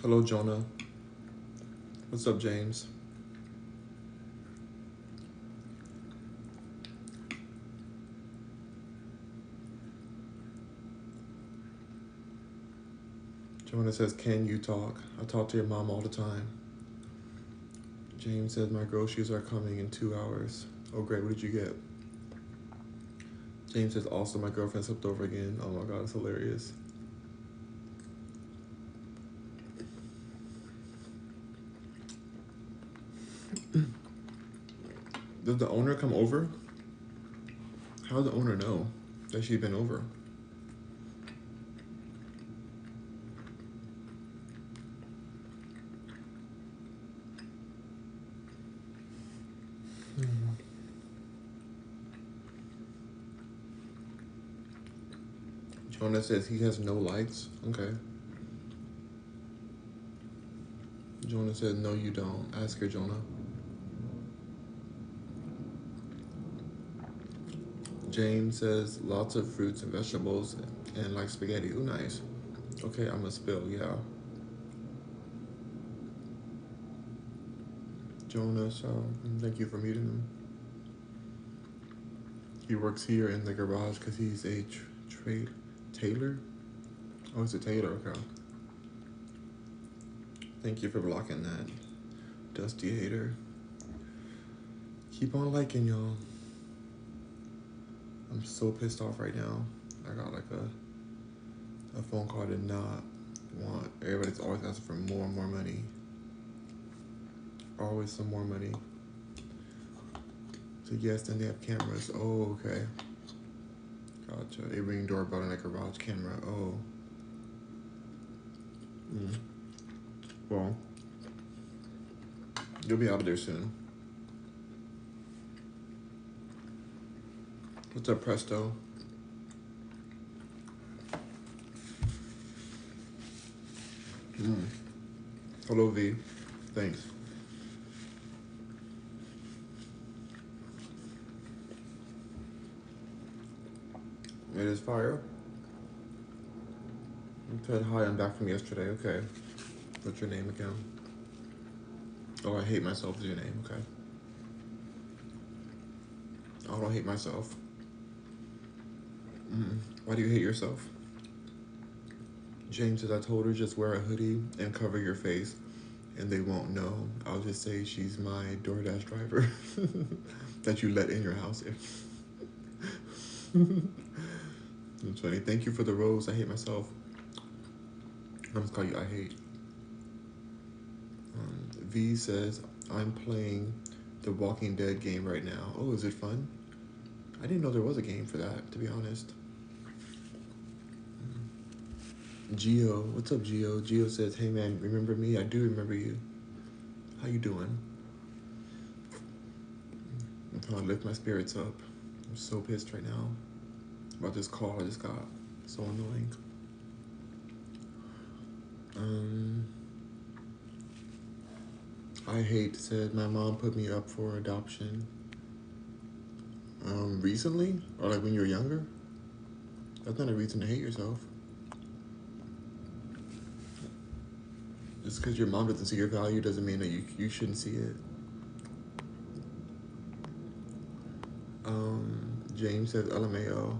Hello, Jonah. What's up, James? Jonah says, can you talk? I talk to your mom all the time. James says, my groceries are coming in 2 hours. Oh, great. What did you get? James says, also, my girlfriend slept over again. Oh my God, it's hilarious. Does the owner come over? How does the owner know that she's been over? Jonah says he has no likes. Okay. Jonah says, no, you don't. Ask her, Jonah. James says, lots of fruits and vegetables and like spaghetti. Ooh, nice. Okay, I'm gonna spill, yeah. Jonah, so thank you for meeting him. He works here in the garage because he's a trade tailor. Oh, he's a tailor, okay. Thank you for blocking that, Dusty hater. Keep on liking, y'all. I'm so pissed off right now. I got like a phone call to not want. Everybody's always asking for more and more money. Always some more money. So yes, then they have cameras. Oh, okay. Gotcha. A ring doorbell and a garage camera. Oh. Well, you'll be out of there soon. What's up, Presto? Hello, V. Thanks. It is fire. You said hi, I'm back from yesterday. Okay. What's your name again? Oh, I hate myself is your name. Okay. I don't hate myself. Why do you hate yourself? James says, I told her just wear a hoodie and cover your face and they won't know. I'll just say she's my DoorDash driver that you let in your house. That's funny. Thank you for the rose. I hate myself. I'm just call you I hate. V says, I'm playing the Walking Dead game right now. Oh, is it fun? I didn't know there was a game for that, to be honest. Geo, what's up, Geo? Geo says, hey man, remember me? I do remember you. How you doing? I'm trying to lift my spirits up. I'm so pissed right now about this call I just got. So annoying. I hate said my mom put me up for adoption. Recently? Or like when you were younger? That's not a reason to hate yourself. Just because your mom doesn't see your value doesn't mean that you shouldn't see it. James says LMAO.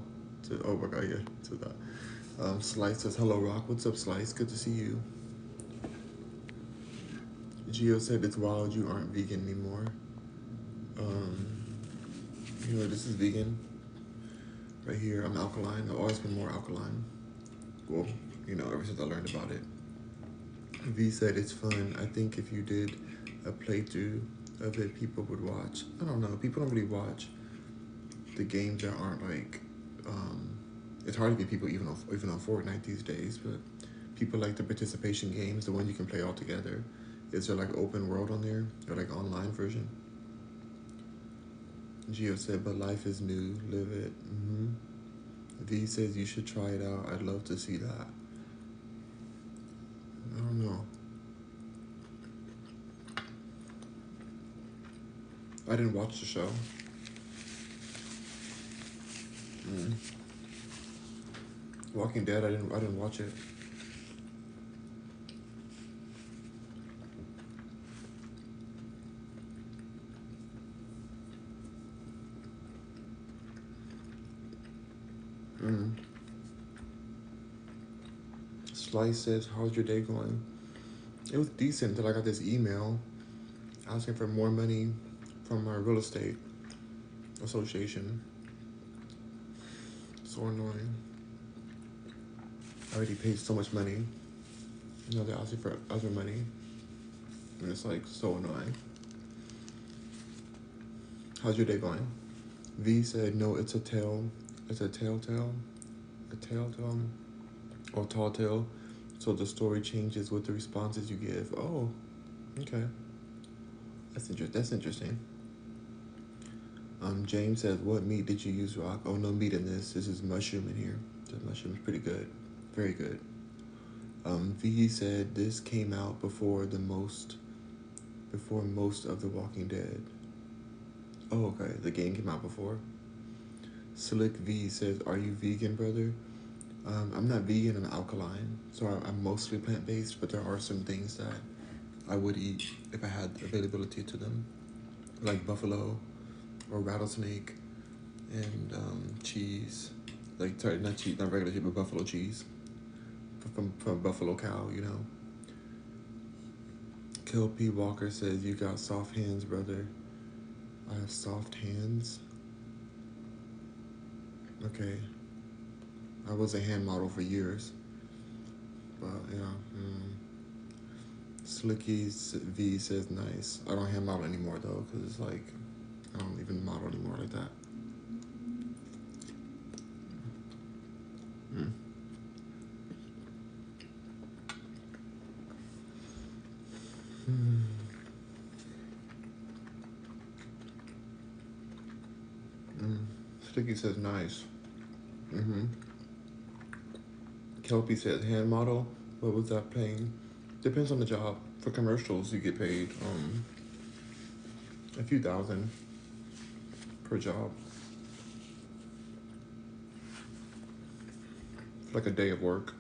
Oh my god, yeah, to that. Slice says hello Rock. What's up, Slice? Good to see you. Gio said it's wild you aren't vegan anymore. You know, this is vegan. Right here, I'm alkaline. I've always been more alkaline. Well, you know, ever since I learned about it. V said it's fun. I think if you did a playthrough of it, people would watch. I don't know. People don't really watch the games that aren't like. It's hard to get people even on Fortnite these days, but people like the participation games, the ones you can play all together. Is there like open world on there or like online version? Gio said, but life is new. Live it. V says you should try it out. I'd love to see that. I don't know. I didn't watch the show. Walking Dead, I didn't watch it. Mm. Slice says, how's your day going? It was decent until I got this email asking for more money from my real estate association. So annoying. I already paid so much money. You know, they're asking for other money. And it's like so annoying. How's your day going? V said, no, it's a tail. It's a telltale. A telltale or tall tale. So the story changes with the responses you give. Oh, okay. That's interesting. James says, what meat did you use, Rock? Oh, no meat in this. This is mushroom in here. The mushroom is pretty good. Very good. V said this came out before most of The Walking Dead. Oh, okay. The game came out before. Slick V says, are you vegan, brother? I'm not vegan, I'm alkaline. So I'm mostly plant-based, but there are some things that I would eat if I had availability to them. Like buffalo or rattlesnake and cheese. Like, sorry, not cheese, not regular cheese, but buffalo cheese. From buffalo cow, you know. Kill P. Walker says, you got soft hands, brother. I have soft hands. Okay. I was a hand model for years. But, yeah. Slicky V says, nice. I don't hand model anymore, though, because it's like, I don't even model anymore like that. Sticky says nice. Kelpie says hand model. What was that paying? Depends on the job. For commercials, you get paid a few thousand per job. Like a day of work.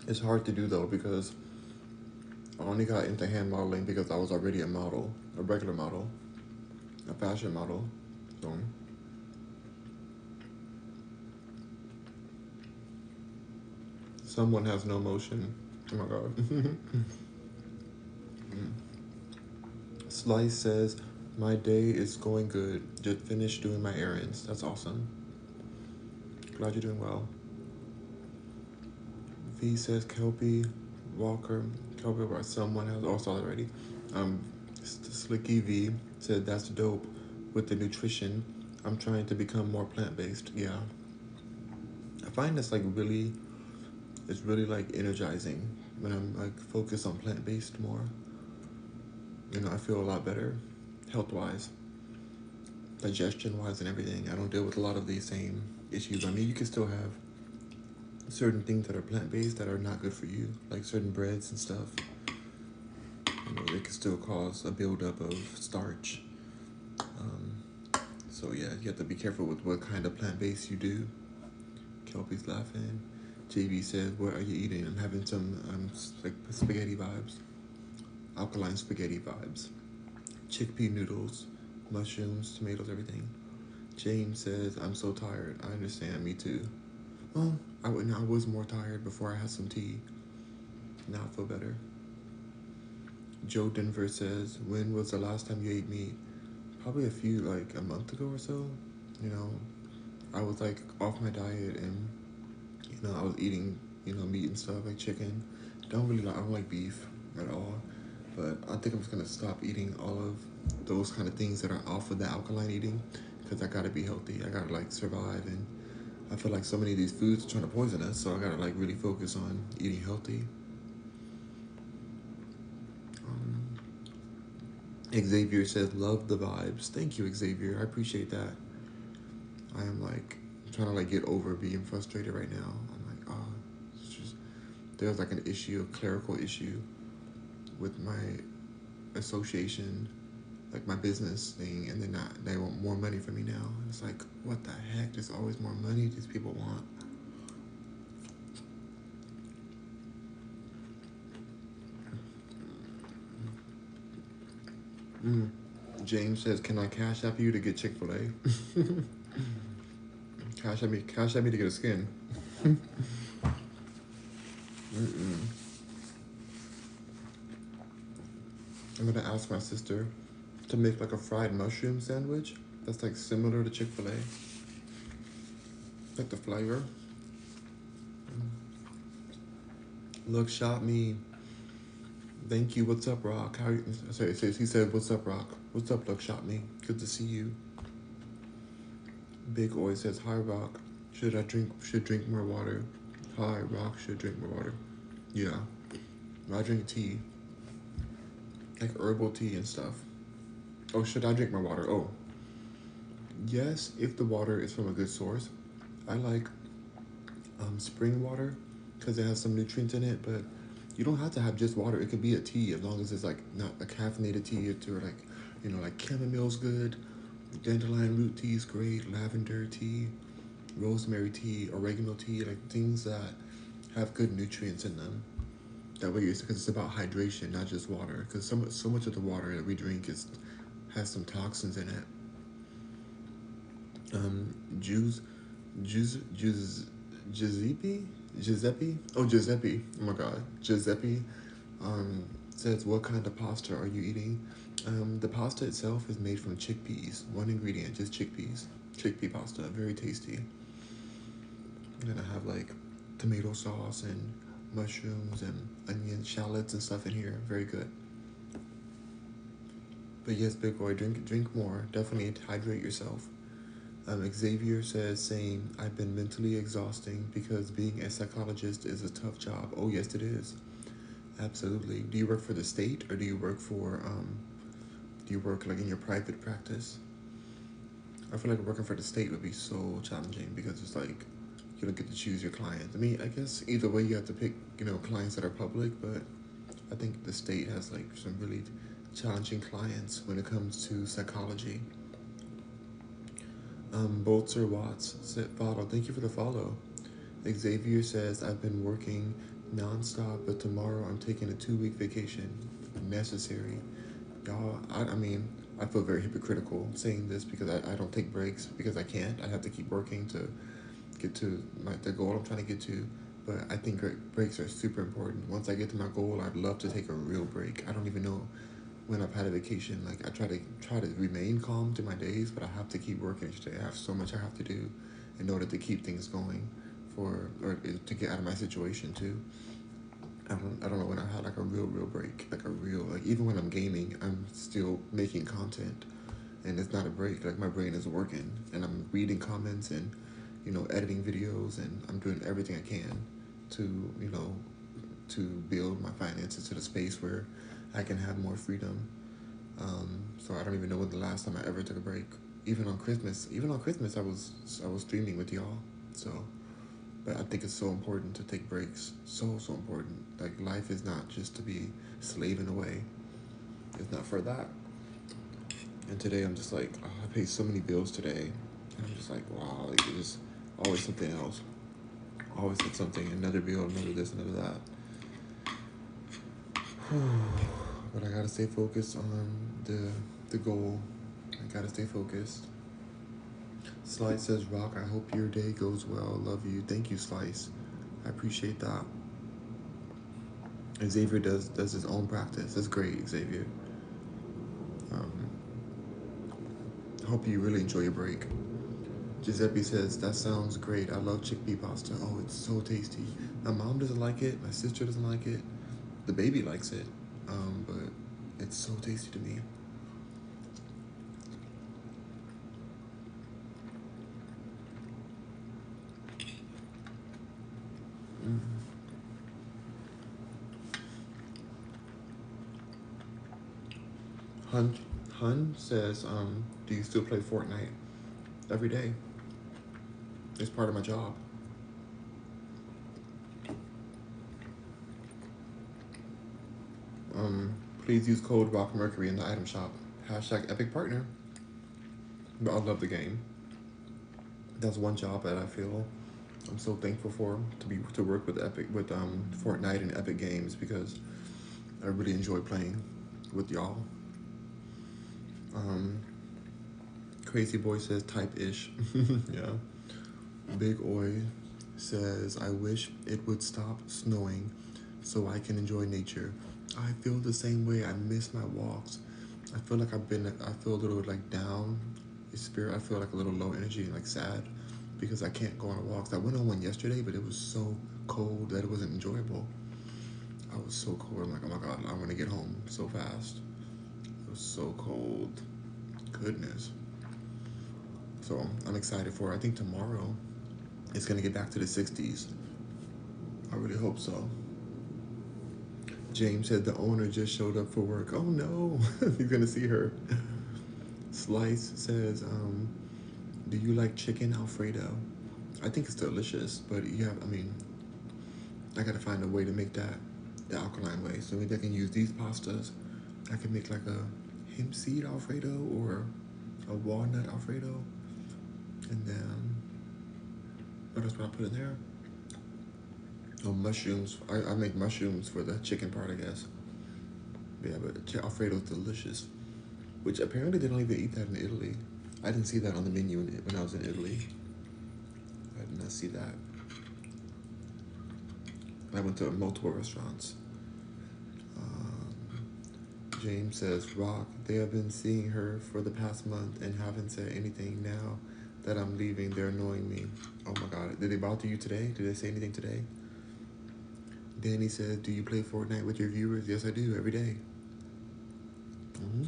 It's hard to do though because I only got into hand modeling because I was already a model, a regular model, a fashion model. So someone has no motion. Oh my god. Slice says, my day is going good. Just finished doing my errands. That's awesome. Glad you're doing well. V says Kelpie Walker. Kelpie or someone has also already. Slicky V said that's dope with the nutrition. I'm trying to become more plant-based. Yeah. I find it's really like energizing when I'm like focused on plant-based more. You know, I feel a lot better health-wise, digestion-wise and everything. I don't deal with a lot of these same issues. I mean, you can still have certain things that are plant-based that are not good for you, like certain breads and stuff. You know, they can still cause a buildup of starch. So yeah, you have to be careful with what kind of plant-based you do. Kelpie's laughing. JB says, what are you eating? I'm having some like spaghetti vibes. Alkaline spaghetti vibes. Chickpea noodles, mushrooms, tomatoes, everything. James says, I'm so tired. I understand, me too. Well, I was more tired before I had some tea. Now I feel better. Joe Denver says, when was the last time you ate meat? Probably like a month ago or so. You know, I was like off my diet and, you know, I was eating, you know, meat and stuff like chicken. I don't like beef at all. But I think I'm just gonna stop eating all of those kind of things that are off of the alkaline eating because I gotta be healthy. I gotta like survive, and I feel like so many of these foods are trying to poison us. So I gotta like really focus on eating healthy. Xavier says, love the vibes. Thank you, Xavier. I appreciate that. I am like trying to like get over being frustrated right now. I'm like, it's just there's like an issue, a clerical issue with my association, like my business thing, and they want more money from me now. And it's like, what the heck? There's always more money these people want. James says, "Can I cash app you to get Chick-fil-A?" Cash app me to get a skin. I'm gonna ask my sister to make like a fried mushroom sandwich that's like similar to Chick-fil-A, like the flavor. Look, shot me. Thank you. What's up, Rock? How? Sorry, he said, "What's up, Rock? What's up, Look, shot me. Good to see you." Big Oi says, "Hi, Rock. Should drink more water." Hi, Rock. Should drink more water. Yeah, I drink tea, like herbal tea and stuff. Oh, should I drink more water? Oh, yes, if the water is from a good source. I like spring water because it has some nutrients in it, but you don't have to have just water. It could be a tea as long as it's like not a caffeinated tea. It's or like, like chamomile's good, dandelion root tea is great, lavender tea, rosemary tea, oregano tea, like things that have good nutrients in them. That way, because it's about hydration, not just water. Because so much of the water that we drink has some toxins in it. Juice, juice, Giuseppe. Oh, Giuseppe. Oh my God, Giuseppe. Um, says, "What kind of pasta are you eating?" The pasta itself is made from chickpeas. One ingredient, just chickpeas. Chickpea pasta, very tasty. And I have like tomato sauce and mushrooms and onions, shallots and stuff in here. Very good. But yes, Big Boy, drink more. Definitely hydrate yourself. Xavier says, "Same. I've been mentally exhausting because being a psychologist is a tough job." Oh yes, it is. Absolutely. Do you work for the state or do you work for do you work like in your private practice? I feel like working for the state would be so challenging because it's like you don't get to choose your clients. I mean, I guess either way you have to pick, clients that are public, but I think the state has like some really challenging clients when it comes to psychology. Boltzer Watts said, "Follow. Thank you for the follow." Xavier says, "I've been working nonstop, but tomorrow I'm taking a 2 week vacation. Necessary." Y'all, I mean, I feel very hypocritical saying this because I don't take breaks because I can't. I have to keep working to get to the goal I'm trying to get to. But I think breaks are super important. Once I get to my goal, I'd love to take a real break. I don't even know when I've had a vacation. Like I try to remain calm to my days, but I have to keep working each day. I have so much I have to do in order to keep things going or to get out of my situation too. I don't know when I had like a real break, like a real like even when I'm gaming, I'm still making content, and it's not a break. Like my brain is working, and I'm reading comments and editing videos, and I'm doing everything I can to to build my finances to the space where I can have more freedom. So I don't even know when the last time I ever took a break. Even on Christmas, I was streaming with y'all. So but I think it's so important to take breaks. So important. Like life is not just to be slaving away. It's not for that. And today I'm just like, oh, I paid so many bills today. And I'm just like, wow, like it's just always something else. Always like something, another bill, another this, another that. But I gotta stay focused on the goal. I gotta stay focused. Slice says, "Rock, I hope your day goes well. Love you." Thank you, Slice. I appreciate that. Xavier does his own practice. That's great, Xavier. Um, hope you really enjoy your break. Giuseppe says, "That sounds great. I love chickpea pasta. Oh, it's so tasty. My mom doesn't like it. My sister doesn't like it. The baby likes it. But it's so tasty to me." Hun, Hun says, "Do you still play Fortnite?" Every day. It's part of my job. Please use code Rock Mercury in the item shop. Hashtag Epic Partner. But I love the game. That's one job that I feel I'm so thankful for to work with Fortnite and Epic Games because I really enjoy playing with y'all. Um, Crazy Boy says type-ish. Yeah. Big Oi says, I wish it would stop snowing so I can enjoy nature. I feel the same way. I miss my walks. I feel like I feel a little like down in spirit. I feel like a little low energy and like sad because I can't go on walks. I went on one yesterday, but it was so cold that it wasn't enjoyable. I was so cold. I'm like, oh my God, I want to get home so fast. It was so cold. Goodness. So I'm excited for it. I think tomorrow it's going to get back to the 60s. I really hope so. James said the owner just showed up for work. Oh no, he's going to see her. Slice says, do you like chicken Alfredo? I think it's delicious, but I gotta find a way to make that the alkaline way. So maybe I can use these pastas. I can make like a hemp seed Alfredo or a walnut Alfredo. And then, what else would I put in there? Oh, mushrooms. I make mushrooms for the chicken part, I guess. Yeah, but Alfredo's delicious. Which apparently they don't even eat that in Italy. I didn't see that on the menu when I was in Italy. I did not see that. I went to multiple restaurants. James says, Rock, they have been seeing her for the past month and haven't said anything. Now that I'm leaving, they're annoying me. Oh my God. Did they bother you today? Did they say anything today? Danny says, do you play Fortnite with your viewers? Yes, I do, every day. Mm-hmm.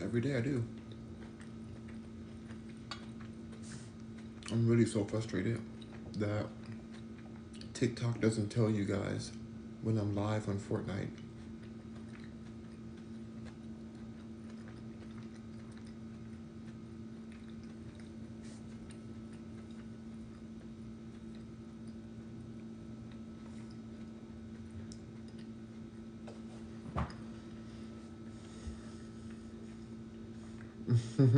Every day I do. I'm really so frustrated that TikTok doesn't tell you guys when I'm live on Fortnite. Let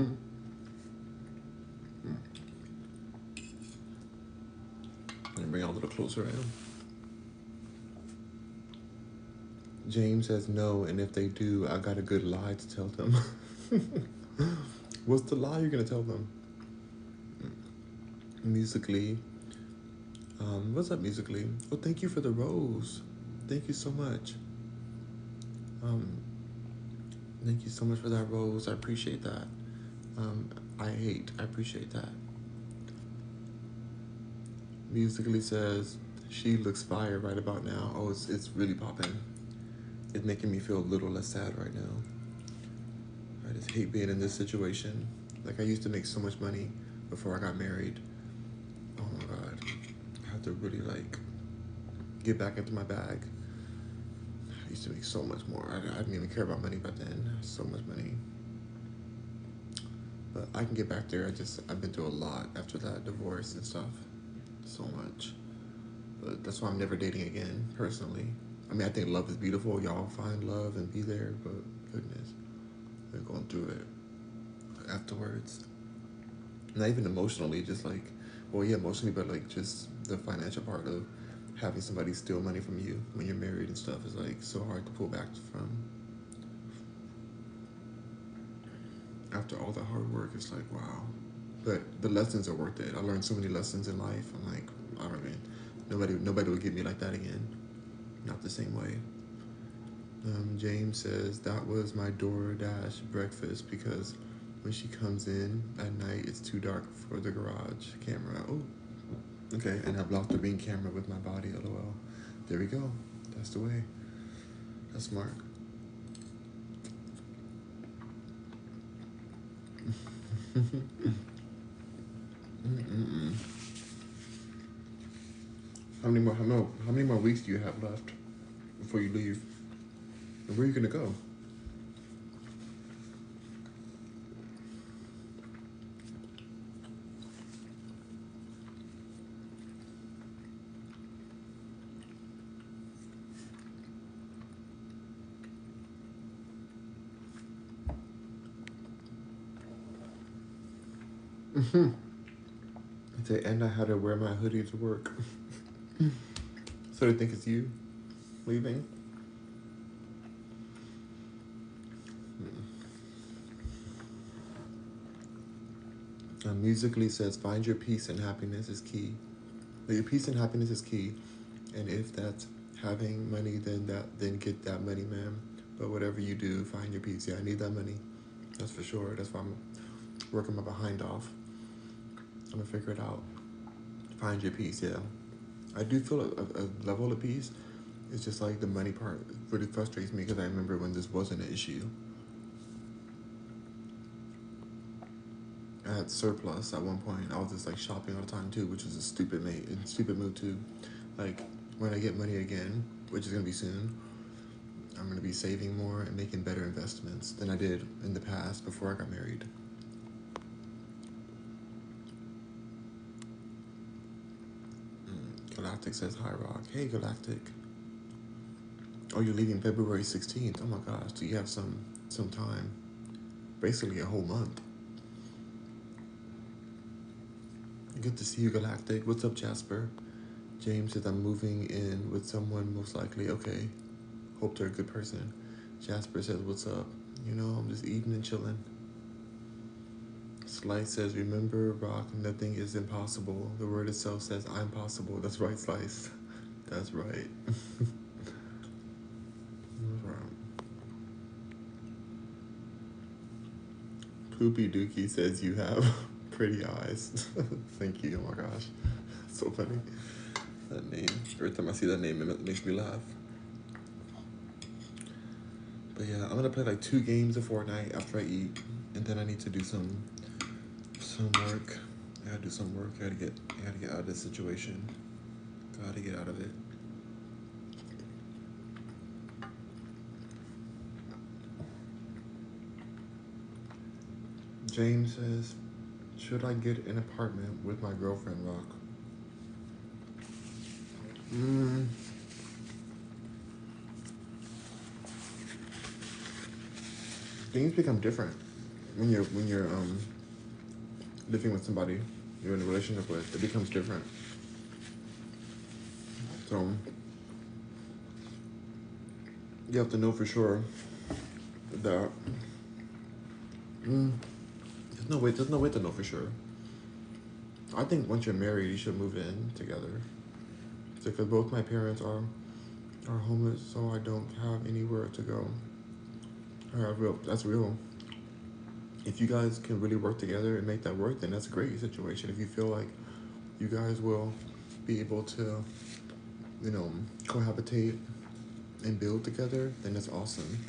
me bring it a little closer. I am. James says no, and if they do, I got a good lie to tell them. What's the lie you're gonna tell them? Musically. What's up, Musically? Oh, thank you for the rose. Thank you so much. Thank you so much for that rose. I appreciate that. I appreciate that. Musically says she looks fire right about now. Oh, it's really popping. It's making me feel a little less sad right now. I just hate being in this situation. Like I used to make so much money before I got married. Oh my God. I have to really like get back into my bag. I used to make so much more. I didn't even care about money back then. So much money. But I can get back there. I've been through a lot after that divorce and stuff. So much. But that's why I'm never dating again, personally. I mean, I think love is beautiful. Y'all find love and be there, but goodness, we're going through it afterwards. Not even emotionally, just like, well, yeah, emotionally, but like just the financial part of having somebody steal money from you when you're married and stuff is like so hard to pull back from. After all the hard work, it's like, wow. But the lessons are worth it. I learned so many lessons in life. I'm like, I don't mean, nobody would get me like that again. Not the same way. James says that was my DoorDash breakfast because when she comes in at night, it's too dark for the garage camera. Oh, okay. And I blocked the Ring camera with my body. LOL. There we go. That's the way. That's smart. How many more weeks do you have left before you leave? And where are you gonna go? And I had to wear my hoodie to work. So they think it's you leaving. Musically says, find your peace and happiness is key. Your peace and happiness is key. And if that's having money, then get that money, man. But whatever you do, find your peace. Yeah, I need that money. That's for sure. That's why I'm working my behind off. I'm gonna figure it out. Find your peace, yeah. I do feel a level of peace. It's just like the money part really frustrates me because I remember when this wasn't an issue. I had surplus at one point. I was just like shopping all the time too, which was a stupid move too. Like when I get money again, which is gonna be soon, I'm gonna be saving more and making better investments than I did in the past before I got married. Galactic says hi, Rock. Hey, Galactic. Oh, you're leaving February 16th. Oh my gosh, do you have some time? Basically a whole month. Good to see you, Galactic. What's up, Jasper? James says I'm moving in with someone most likely. Okay. Hope they're a good person. Jasper says, what's up? You know, I'm just eating and chilling. Slice says, remember, Rock, nothing is impossible. The word itself says, I'm possible. That's right, Slice. That's right. Poopy Dookie says you have pretty eyes. Thank you. Oh my gosh. So funny. That name. Every time I see that name, it makes me laugh. But yeah, I'm gonna play like 2 games of Fortnite after I eat. And then I need to do some work. I gotta do some work. I gotta get out of this situation. Gotta get out of it. James says, should I get an apartment with my girlfriend, Rock? Things become different when you're living with somebody you're in a relationship with. It becomes different. So you have to know for sure that there's no way to know for sure. I think once you're married, you should move in together. Because both my parents are homeless, so I don't have anywhere to go. That's real. If you guys can really work together and make that work, then that's a great situation. If you feel like you guys will be able to, cohabitate and build together, then that's awesome.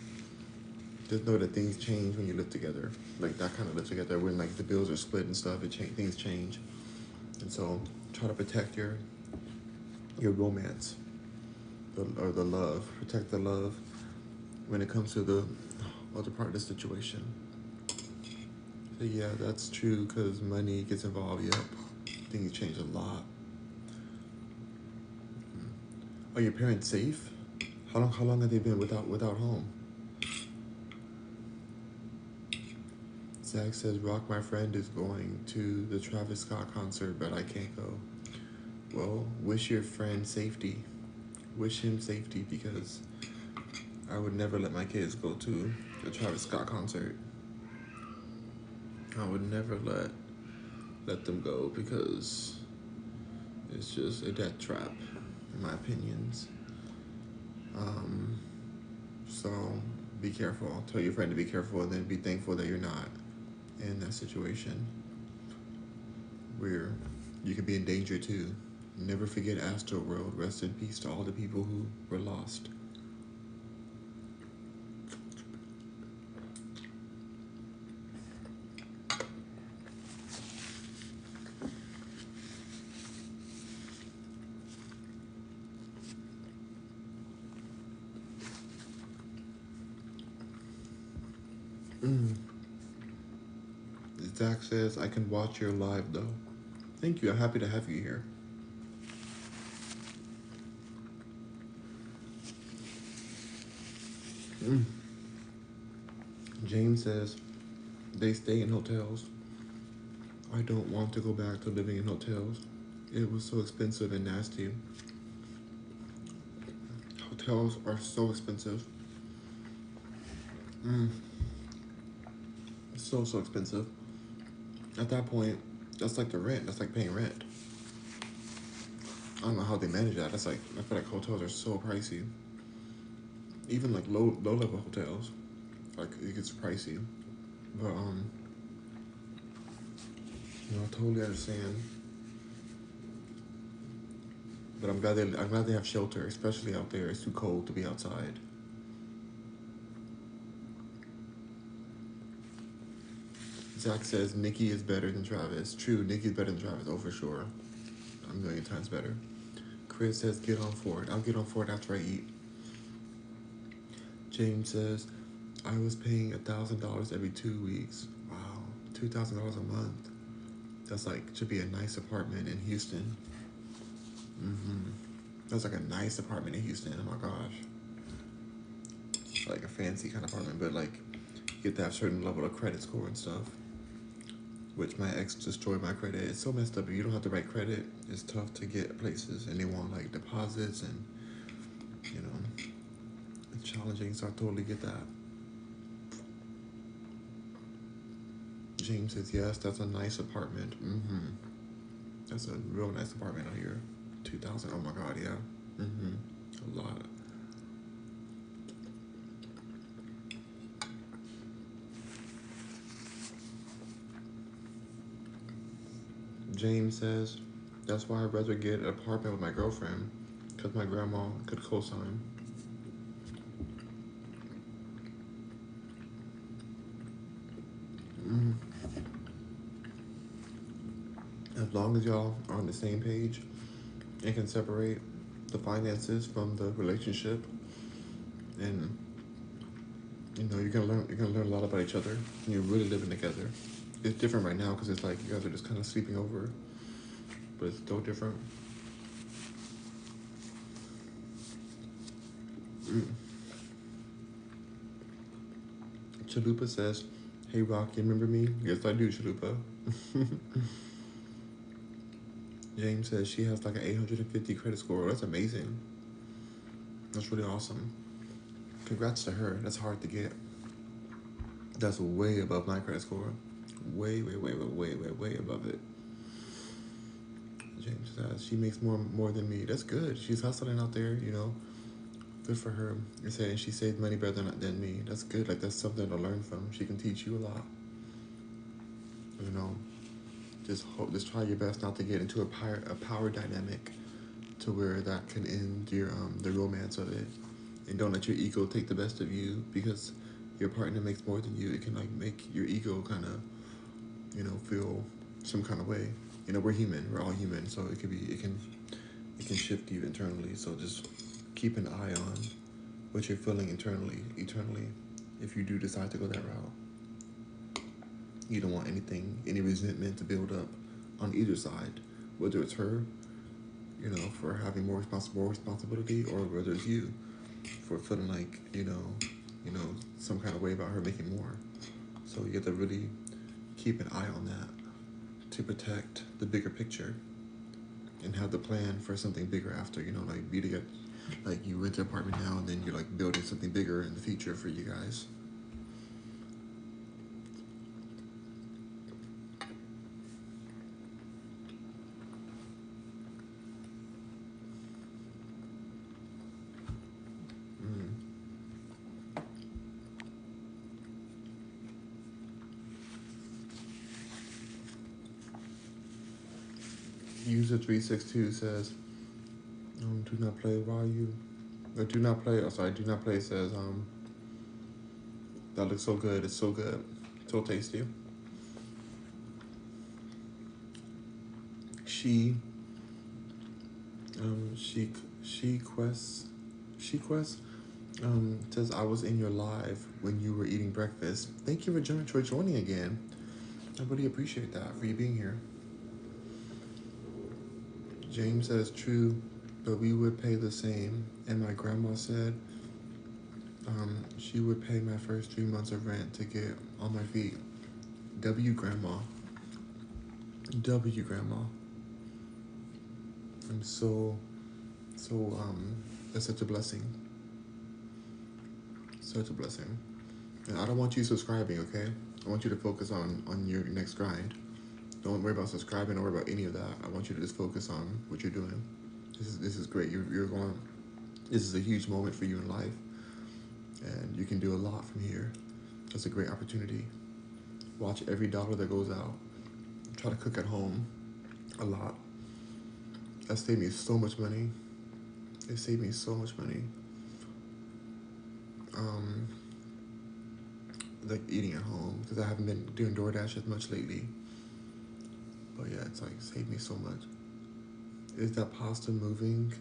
Just know that things change when you live together. Like that kind of live together when like the bills are split and stuff, things change. And so try to protect your romance, or the love. Protect the love when it comes to the other part of the situation. So yeah, that's true because money gets involved. Yep, things change a lot. Are your parents safe? How long have they been without home? Zach says, Rock, my friend is going to the Travis Scott concert, but I can't go. Well, wish your friend safety. Wish him safety because I would never let my kids go to the Travis Scott concert. I would never let them go because it's just a death trap, in my opinions. So be careful. Tell your friend to be careful, and then be thankful that you're not in that situation where you could be in danger too. Never forget Astroworld. Rest in peace to all the people who were lost. Zach says, I can watch your live though. Thank you. I'm happy to have you here. James says, they stay in hotels. I don't want to go back to living in hotels. It was so expensive and nasty. Hotels are so expensive. So expensive. At that point, That's like the rent. That's like paying rent. I don't know how they manage that. That's like, I feel like hotels are so pricey. Even like low level hotels, like it gets pricey. But I totally understand. But I'm glad they have shelter, especially out there. It's too cold to be outside. Zach says Nikki is better than Travis. True, Nikki's better than Travis. Oh, for sure. A million times better. Chris says get on for it. I'll get on for it after I eat. James says I was paying $1,000 every 2 weeks. Wow, $2,000 a month. That's like should be a nice apartment in Houston. That's like a nice apartment in Houston. Oh my gosh, like a fancy kind of apartment, but like you get to have a certain level of credit score and stuff. Which my ex destroyed my credit. It's so messed up. You don't have the right credit. It's tough to get places, and they want like deposits, and you know it's challenging. So I totally get that. James says yes. That's a nice apartment. That's a real nice apartment out here. 2,000. Oh my god, yeah. A lot. James says that's why I'd rather get an apartment with my girlfriend, because my grandma could co-sign. As long as y'all are on the same page and can separate the finances from the relationship, and you're gonna learn a lot about each other, and you're really living together. It's different right now because it's like you guys are just kind of sleeping over, but it's still different. Chalupa says, "Hey Rock, you remember me?" Yes, I do, Chalupa. James says she has like an 850 credit score. That's amazing. That's really awesome. Congrats to her. That's hard to get. That's way above my credit score. Way above it. James says she makes more than me. That's good. She's hustling out there, Good for her. You're saying she saves money better than me. That's good. Like that's something to learn from. She can teach you a lot. You know, just try your best not to get into a power dynamic to where that can end your the romance of it. And don't let your ego take the best of you because your partner makes more than you. It can like make your ego kind of feel some kind of way. We're human. We're all human, so it can shift you internally. So just keep an eye on what you're feeling eternally. If you do decide to go that route, you don't want any resentment to build up on either side, whether it's her, for having more responsibility, or whether it's you for feeling like some kind of way about her making more. So you have to really keep an eye on that to protect the bigger picture and have the plan for something bigger after. Like be together, like you rent an apartment now, and then you're like building something bigger in the future for you guys. User 362 says, "Do not play while you." Do not play. Oh, sorry. Do not play says, "That looks so good. It's so good, so tasty." She, she, she quest, says I was in your live when you were eating breakfast. Thank you for joining again. I really appreciate that for you being here. James says true, but we would pay the same. And my grandma said, she would pay my first 3 months of rent to get on my feet. W grandma. W grandma. I'm that's such a blessing. Such a blessing. And I don't want you subscribing, okay? I want you to focus on your next grind. Don't worry about subscribing. Don't worry about any of that. I want you to just focus on what you're doing. This is great. You're going. This is a huge moment for you in life, and you can do a lot from here. That's a great opportunity. Watch every dollar that goes out. Try to cook at home a lot. That saved me so much money. It saved me so much money. Um, like eating at home because I haven't been doing DoorDash as much lately. But yeah, it's like saved me so much. Is that pasta moving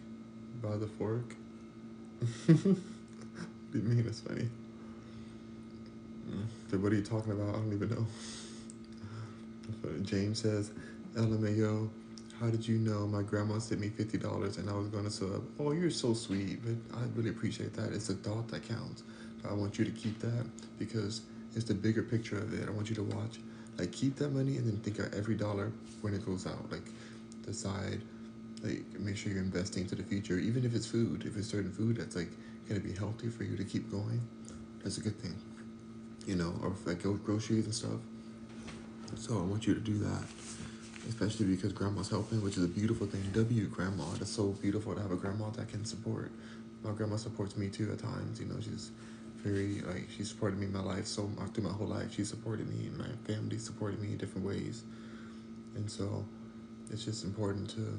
by the fork? You mean it's funny? So what are you talking about? I don't even know. James says, LMAO, how did you know my grandma sent me $50 and I was going to sub? Oh, you're so sweet, but I really appreciate that. It's a thought that counts. I want you to keep that because it's the bigger picture of it. I want you to watch. Like, keep that money and then think of every dollar when it goes out. Like, decide, like, make sure you're investing to the future. Even if it's food, if it's certain food that's, like, going to be healthy for you to keep going, that's a good thing. You know, or like groceries and stuff. So I want you to do that, especially because grandma's helping, which is a beautiful thing. Grandma, that's so beautiful to have a grandma that can support. My grandma supports me too at times. You know, she's very like she supported me in my life so through my whole life. She supported me, and my family supported me in different ways, and so it's just important to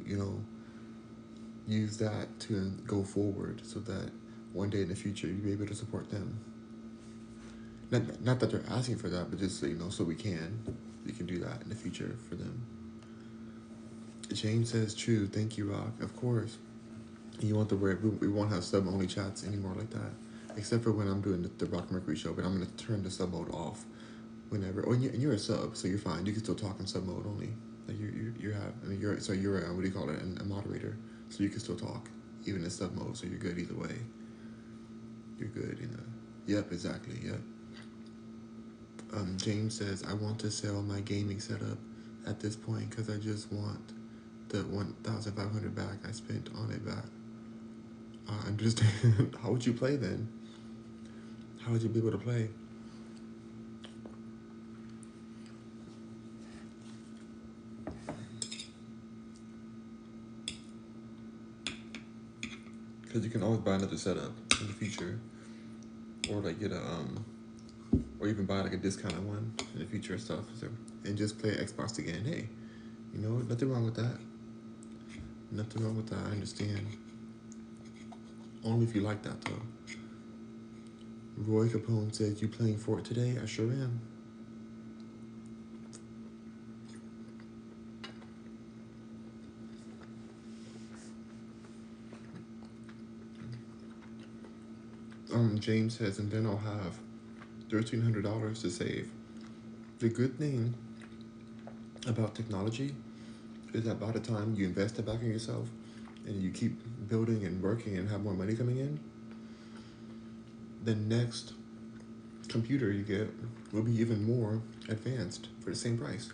you know use that to go forward so that one day in the future you'll be able to support them. Not that they're asking for that, but just so you know, so we can do that in the future for them. James says, true, thank you, Rock. Of course. You want the word, we won't have sub-only chats anymore like that. Except for when I'm doing the Rock Mercury show, but I'm going to turn the sub mode off whenever. Oh, and you're a sub, so you're fine. You can still talk in sub mode only. Like you're a, what do you call it, a moderator. So you can still talk, even in sub mode, so you're good either way. You're good, you know. Yep, exactly, yep. James says, I want to sell my gaming setup at this point because I just want the 1,500 back I spent on it back. I understand. How would you play then? How would you be able to play? Because you can always buy another setup in the future, or like get a or even buy like a discounted one in the future and stuff. So, and just play Xbox again. Hey, you know, nothing wrong with that. Nothing wrong with that. I understand. Only if you like that though. Roy Capone says, you playing Fort today? I sure am. James says, and then I'll have $1,300 to save. The good thing about technology is that by the time you invest it back in yourself and you keep building and working and have more money coming in, the next computer you get will be even more advanced for the same price.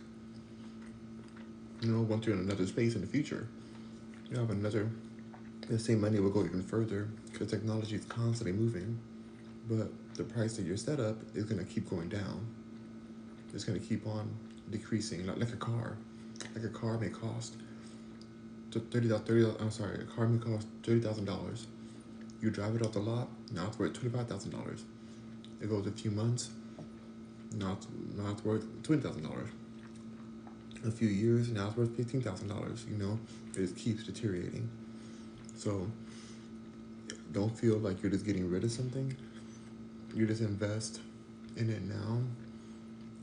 You know, once you're in another space in the future, you have the same money will go even further because technology is constantly moving, but the price of your setup is going to keep going down. It's going to keep on decreasing, like a car. Like a car may cost a car may cost $30,000. You drive it off the lot, now it's worth $25,000. It goes a few months, now it's worth $20,000. A few years, now it's worth $15,000. You know, it just keeps deteriorating. So don't feel like you're just getting rid of something. You just invest in it now,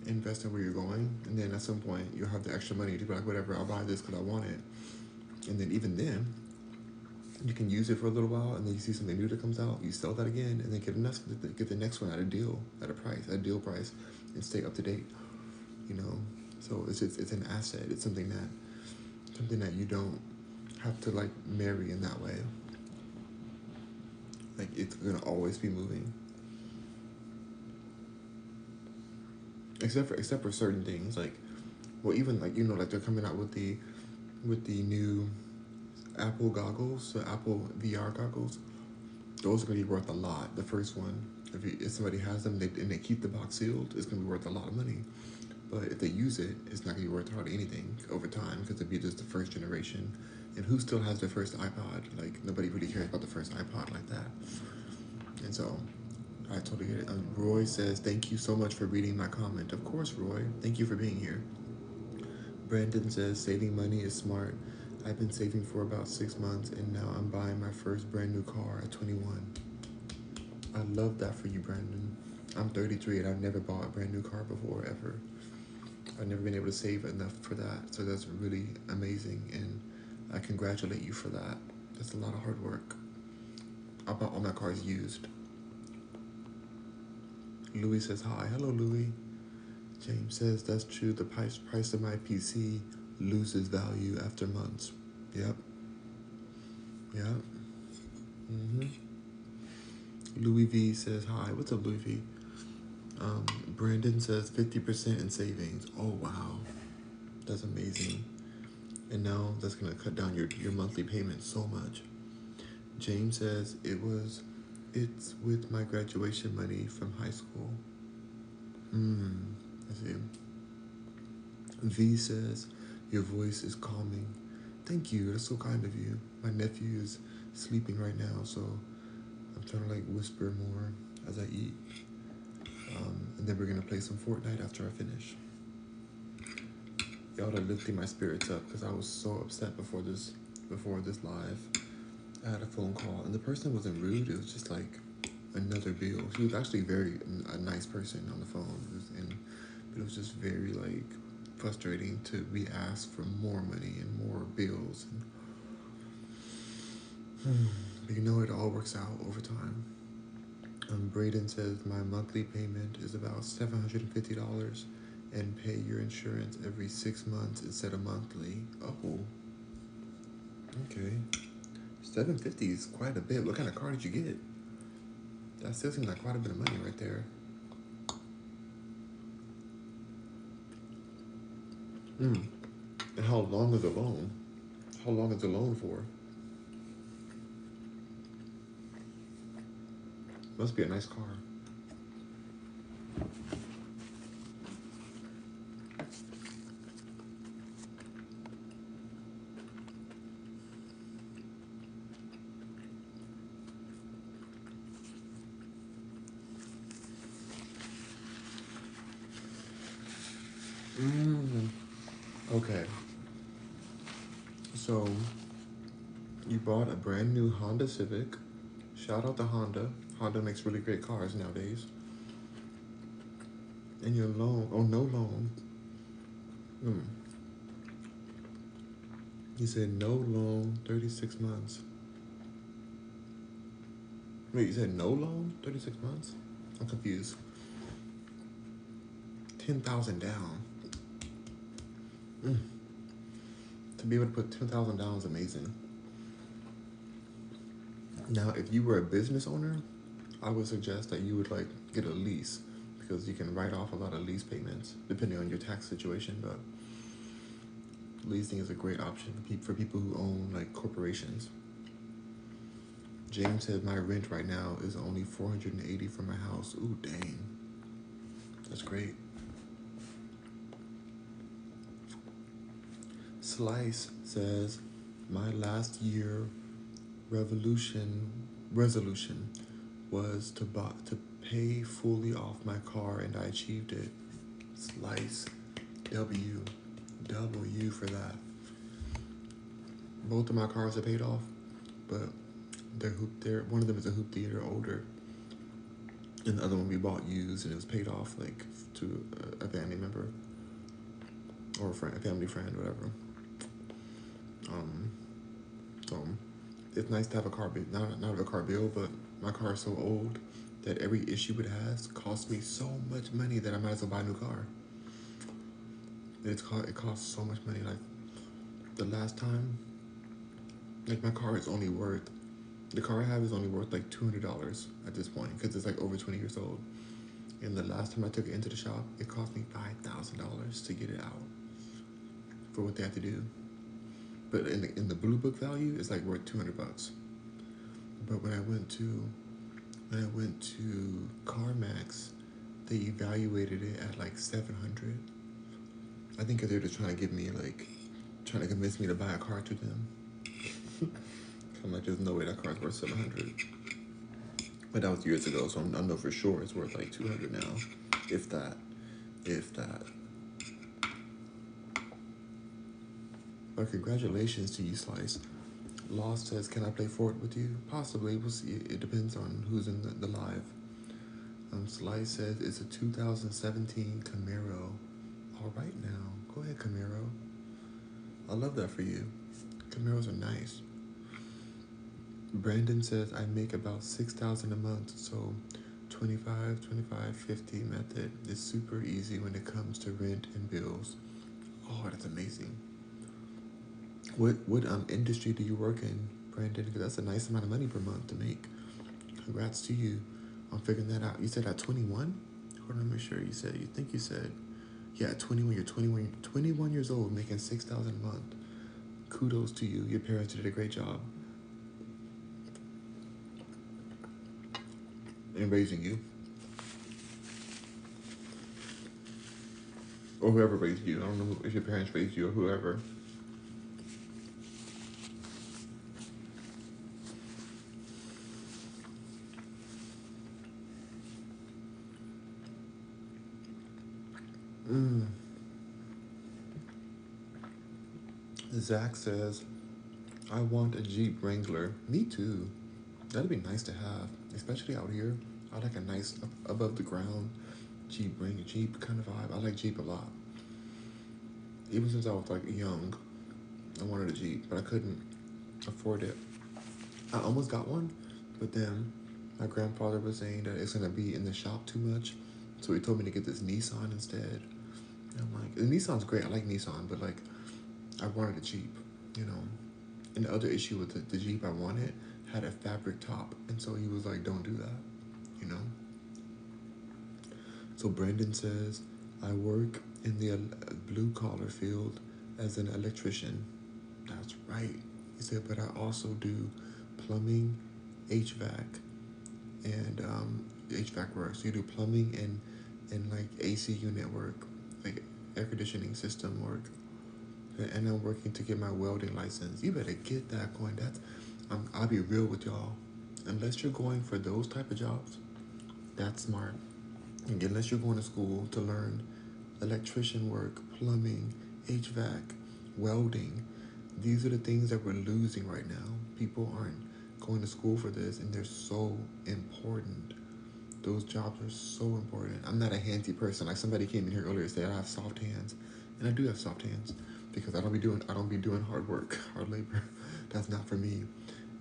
invest in where you're going, and then at some point you'll have the extra money to be like, whatever, I'll buy this because I want it. And then even then, you can use it for a little while, and then you see something new that comes out, you sell that again, and then get the next one at a deal price, and stay up to date. You know, so it's an asset. It's something that you don't have to like marry in that way. Like it's gonna always be moving. Except for certain things, like, well, even like, you know, like they're coming out with the new Apple goggles, the Apple VR goggles. Those are gonna be worth a lot. The first one, if somebody has them and they keep the box sealed, it's gonna be worth a lot of money. But if they use it, it's not gonna be worth hardly anything over time because it'd be just the first generation. And who still has their first iPod? Like nobody really cares about the first iPod like that. And so I totally get it. Roy says, "Thank you so much for reading my comment." Of course, Roy. Thank you for being here. Brandon says, "Saving money is smart. I've been saving for about 6 months and now I'm buying my first brand new car at 21. I love that for you, Brandon. I'm 33 and I've never bought a brand new car before, ever. I've never been able to save enough for that. So that's really amazing and I congratulate you for that. That's a lot of hard work. I bought all my cars used. Louis says hi. Hello, Louis. James says, "That's true. The price of my PC loses value after months." Yep. Yep. Louis V says hi. What's up, Louis V? Brandon says 50% in savings. Oh, wow. That's amazing. And now that's going to cut down your monthly payment so much. James says, it's with my graduation money from high school. I see. V says, "Your voice is calming." Thank you. That's so kind of you. My nephew is sleeping right now, so I'm trying to like whisper more as I eat. And then we're gonna play some Fortnite after I finish. Y'all are lifting my spirits up because I was so upset before this live. I had a phone call and the person wasn't rude. It was just like another bill. She was actually a nice person on the phone, but it was just very like frustrating to be asked for more money and more bills. But you know, it all works out over time. Braden says, "My monthly payment is about $750 and pay your insurance every 6 months instead of monthly." Oh, okay. $750 is quite a bit. What kind of car did you get? That still seems like quite a bit of money right there. And how long is the loan? How long is the loan for? Must be a nice car. Okay. So you bought a brand new Honda Civic. Shout out to Honda. Honda makes really great cars nowadays. And your loan, no loan. You said no loan, 36 months. Wait, you said no loan, 36 months? I'm confused. 10,000 down. To be able to put 10,000 down is amazing. Now, if you were a business owner, I would suggest that you would like get a lease because you can write off a lot of lease payments depending on your tax situation. But leasing is a great option for people who own like corporations. James said my rent right now is only $480 for my house. Ooh, dang, that's great. Slice says my last year resolution was to pay fully off my car, and I achieved it. Slice, W for that. Both of my cars are paid off, but one of them is a hoop theater older, and the other one we bought used, and it was paid off like to a family member or a family friend, whatever. So it's nice to have a car bill, not have a car bill, but my car is so old that every issue it has costs me so much money that I might as well buy a new car. It costs so much money. Like the last time, like my car is only worth, the car I have is only worth like $200 at this point because it's like over 20 years old. And the last time I took it into the shop, it cost me $5,000 to get it out for what they have to do. But in the blue book value, it's like worth $200. But when I went to When I went to CarMax, they evaluated it at like 700. I think they're just trying to give me like, trying to convince me to buy a car to them. I'm like, there's no way that car's worth 700. But that was years ago, so I know for sure it's worth like 200 now, if that, if that. But congratulations to you, Slice. Lost says, can I play Fort with you? Possibly. We'll see. It depends on who's in the live. Slice says it's a 2017 Camaro. All right now. Go ahead, Camaro. I love that for you. Camaros are nice. Brandon says, I make about 6,000 a month, so 25, 25, 50 method is super easy when it comes to rent and bills. Oh, that's amazing. What industry do you work in, Brandon? Because that's a nice amount of money per month to make. Congrats to you on figuring that out. You said at 21? Hold on, make sure you said. Yeah, 21. You're 21 years old, making 6,000 a month. Kudos to you. Your parents did a great job in raising you, or whoever raised you. I don't know if your parents raised you or whoever. Zach says, I want a Jeep Wrangler. Me too. That'd be nice to have, especially out here. I like a nice above the ground Jeep kind of vibe. I like Jeep a lot. Even since I was like young, I wanted a Jeep, but I couldn't afford it. I almost got one, but then my grandfather was saying that it's gonna be in the shop too much, so he told me to get this Nissan instead. And I'm like, the Nissan's great. I like Nissan, but like, I wanted a Jeep, you know. And the other issue with the Jeep I wanted had a fabric top, and so he was like, don't do that, you know. So Brandon says, I work in the blue collar field as an electrician. That's right. He said, but I also do plumbing, HVAC, and HVAC work. So you do plumbing and like AC unit work, like air conditioning system work. And I'm working to get my welding license. You better get that going. I'll be real with y'all. Unless you're going for those type of jobs, that's smart. And unless you're going to school to learn electrician work, plumbing, HVAC, welding, these are the things that we're losing right now. People aren't going to school for this, and they're so important. Those jobs are so important. I'm not a handsy person. Like somebody came in here earlier and said I have soft hands, and I do have soft hands because I don't be doing hard work, hard labor. That's not for me,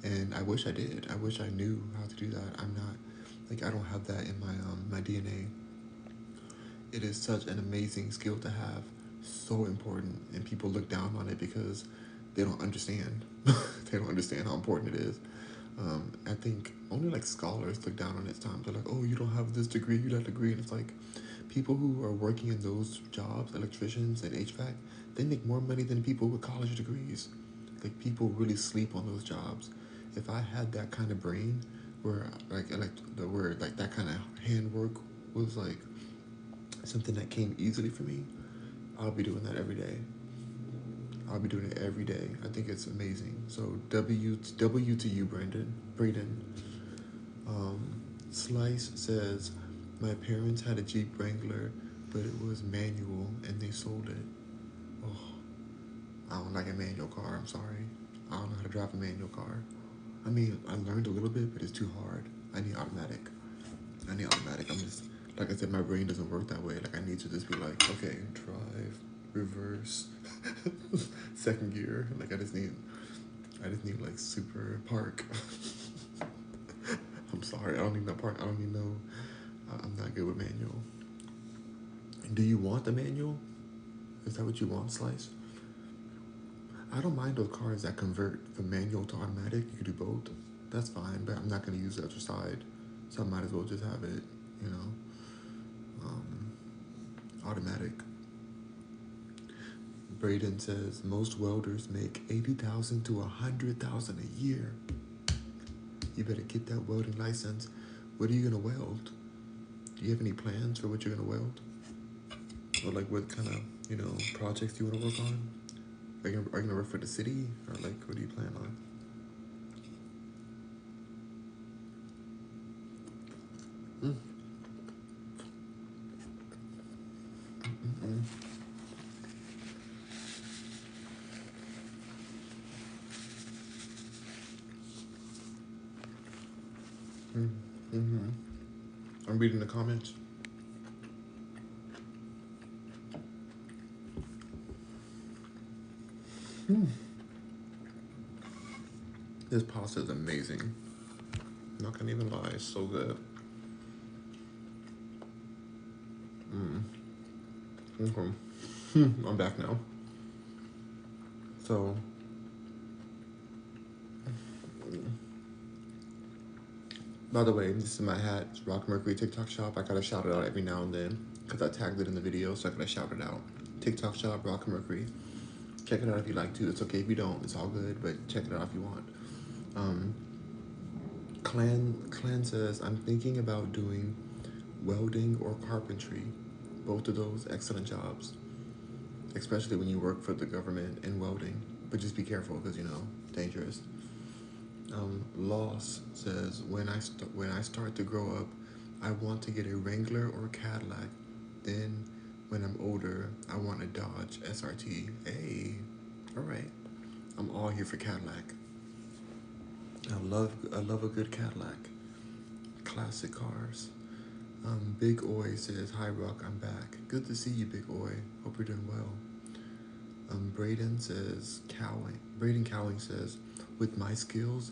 and I wish I did. I wish I knew how to do that. I'm not like I don't have that in my DNA. It is such an amazing skill to have, so important, and people look down on it because they don't understand. They don't understand how important it is. I think only like scholars look down on it times. They're like, oh, you don't have this degree, you that degree. And it's like people who are working in those jobs, electricians and HVAC, they make more money than people with college degrees. Like people really sleep on those jobs. If I had that kind of brain where where like that kind of handwork was like something that came easily for me, I'll be doing that every day. I'll be doing it every day. I think it's amazing. So W to you, Braden. Slice says, my parents had a Jeep Wrangler, but it was manual and they sold it. Oh, I don't like a manual car. I'm sorry. I don't know how to drive a manual car. I mean, I learned a little bit, but it's too hard. I need automatic. I'm just, like I said, my brain doesn't work that way. Like I need to just be like, okay, drive, reverse, second gear. Like I just need like super park. I'm sorry, I don't need no park. I don't need no. I'm not good with manual. Do you want the manual? Is that what you want, Slice? I don't mind those cars that convert from manual to automatic. You can do both. That's fine, but I'm not going to use the other side, so I might as well just have it, you know, automatic. Braden says most welders make 80,000 to 100,000 a year. You better get that welding license. What are you gonna weld? Do you have any plans for what you're gonna weld? Or like what kind of, projects do you wanna work on? Are you gonna work for the city? Or like what do you plan on? Mm. Mm-mm. Mm-hmm. I'm reading the comments. Mm. This pasta is amazing. Not gonna even lie, it's so good. Mm. Okay. I'm back now. So, by the way, this is my hat. It's Rock Mercury TikTok shop. I gotta shout it out every now and then because I tagged it in the video, so I gotta shout it out. TikTok shop, Rock Mercury. Check it out if you like to. It's okay if you don't. It's all good, but check it out if you want. Um, Clan says I'm thinking about doing welding or carpentry. Both of those excellent jobs, especially when you work for the government in welding. But just be careful because dangerous. Loss says when I start to grow up, I want to get a Wrangler or a Cadillac. Then, when I'm older, I want a Dodge SRT. Hey, all right. I'm all here for Cadillac. I love a good Cadillac. Classic cars. Big Oi says, "Hi Rock, I'm back. Good to see you, Big Oi. Hope you're doing well." Braden Cowling says, "With my skills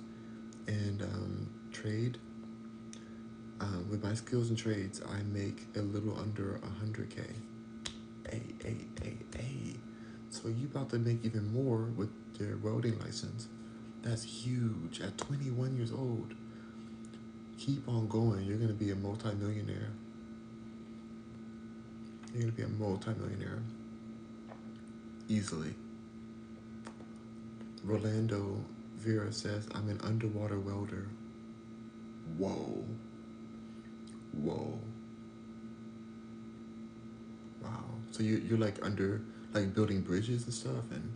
and trade, with my skills and trades, I make a little under 100K. Hey. So you about to make even more with your welding license? That's huge. At 21 years old, keep on going. You're gonna be a multimillionaire. You're gonna be a multimillionaire easily." Rolando Vera says, "I'm an underwater welder." Whoa. Whoa. Wow. So you're like like building bridges and stuff, and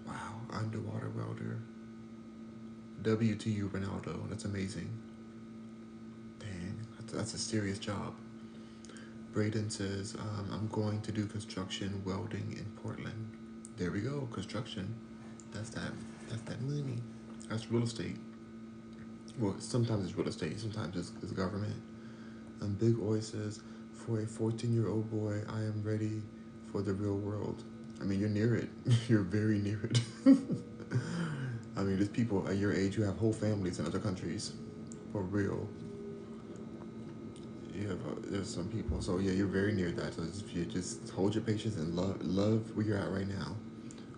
wow, underwater welder. WTU Ronaldo. That's amazing. Dang, that's a serious job. Braden says, "I'm going to do construction welding in Portland." There we go, construction. That's that. That's that money. That's real estate. Well, sometimes it's real estate. Sometimes it's government. Big Oi says, "For a 14-year-old boy, I am ready for the real world." I mean, you're near it. You're very near it. I mean, there's people at your age who have whole families in other countries. For real. There's some people. So yeah, you're very near that. So if you just hold your patience and love where you're at right now.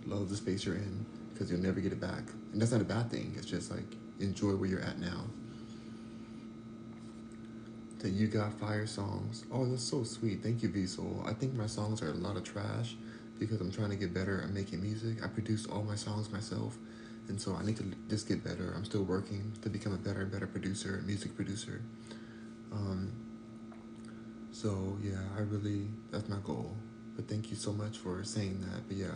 Love the space you're in because you'll never get it back. And that's not a bad thing. It's just like enjoy where you're at now. That you got fire songs. Oh, that's so sweet. Thank you, V-Soul. I think my songs are a lot of trash because I'm trying to get better at making music. I produce all my songs myself, and so I need to just get better. I'm still working to become a better and better producer, music producer. Um, so yeah, that's my goal. But thank you so much for saying that. But yeah,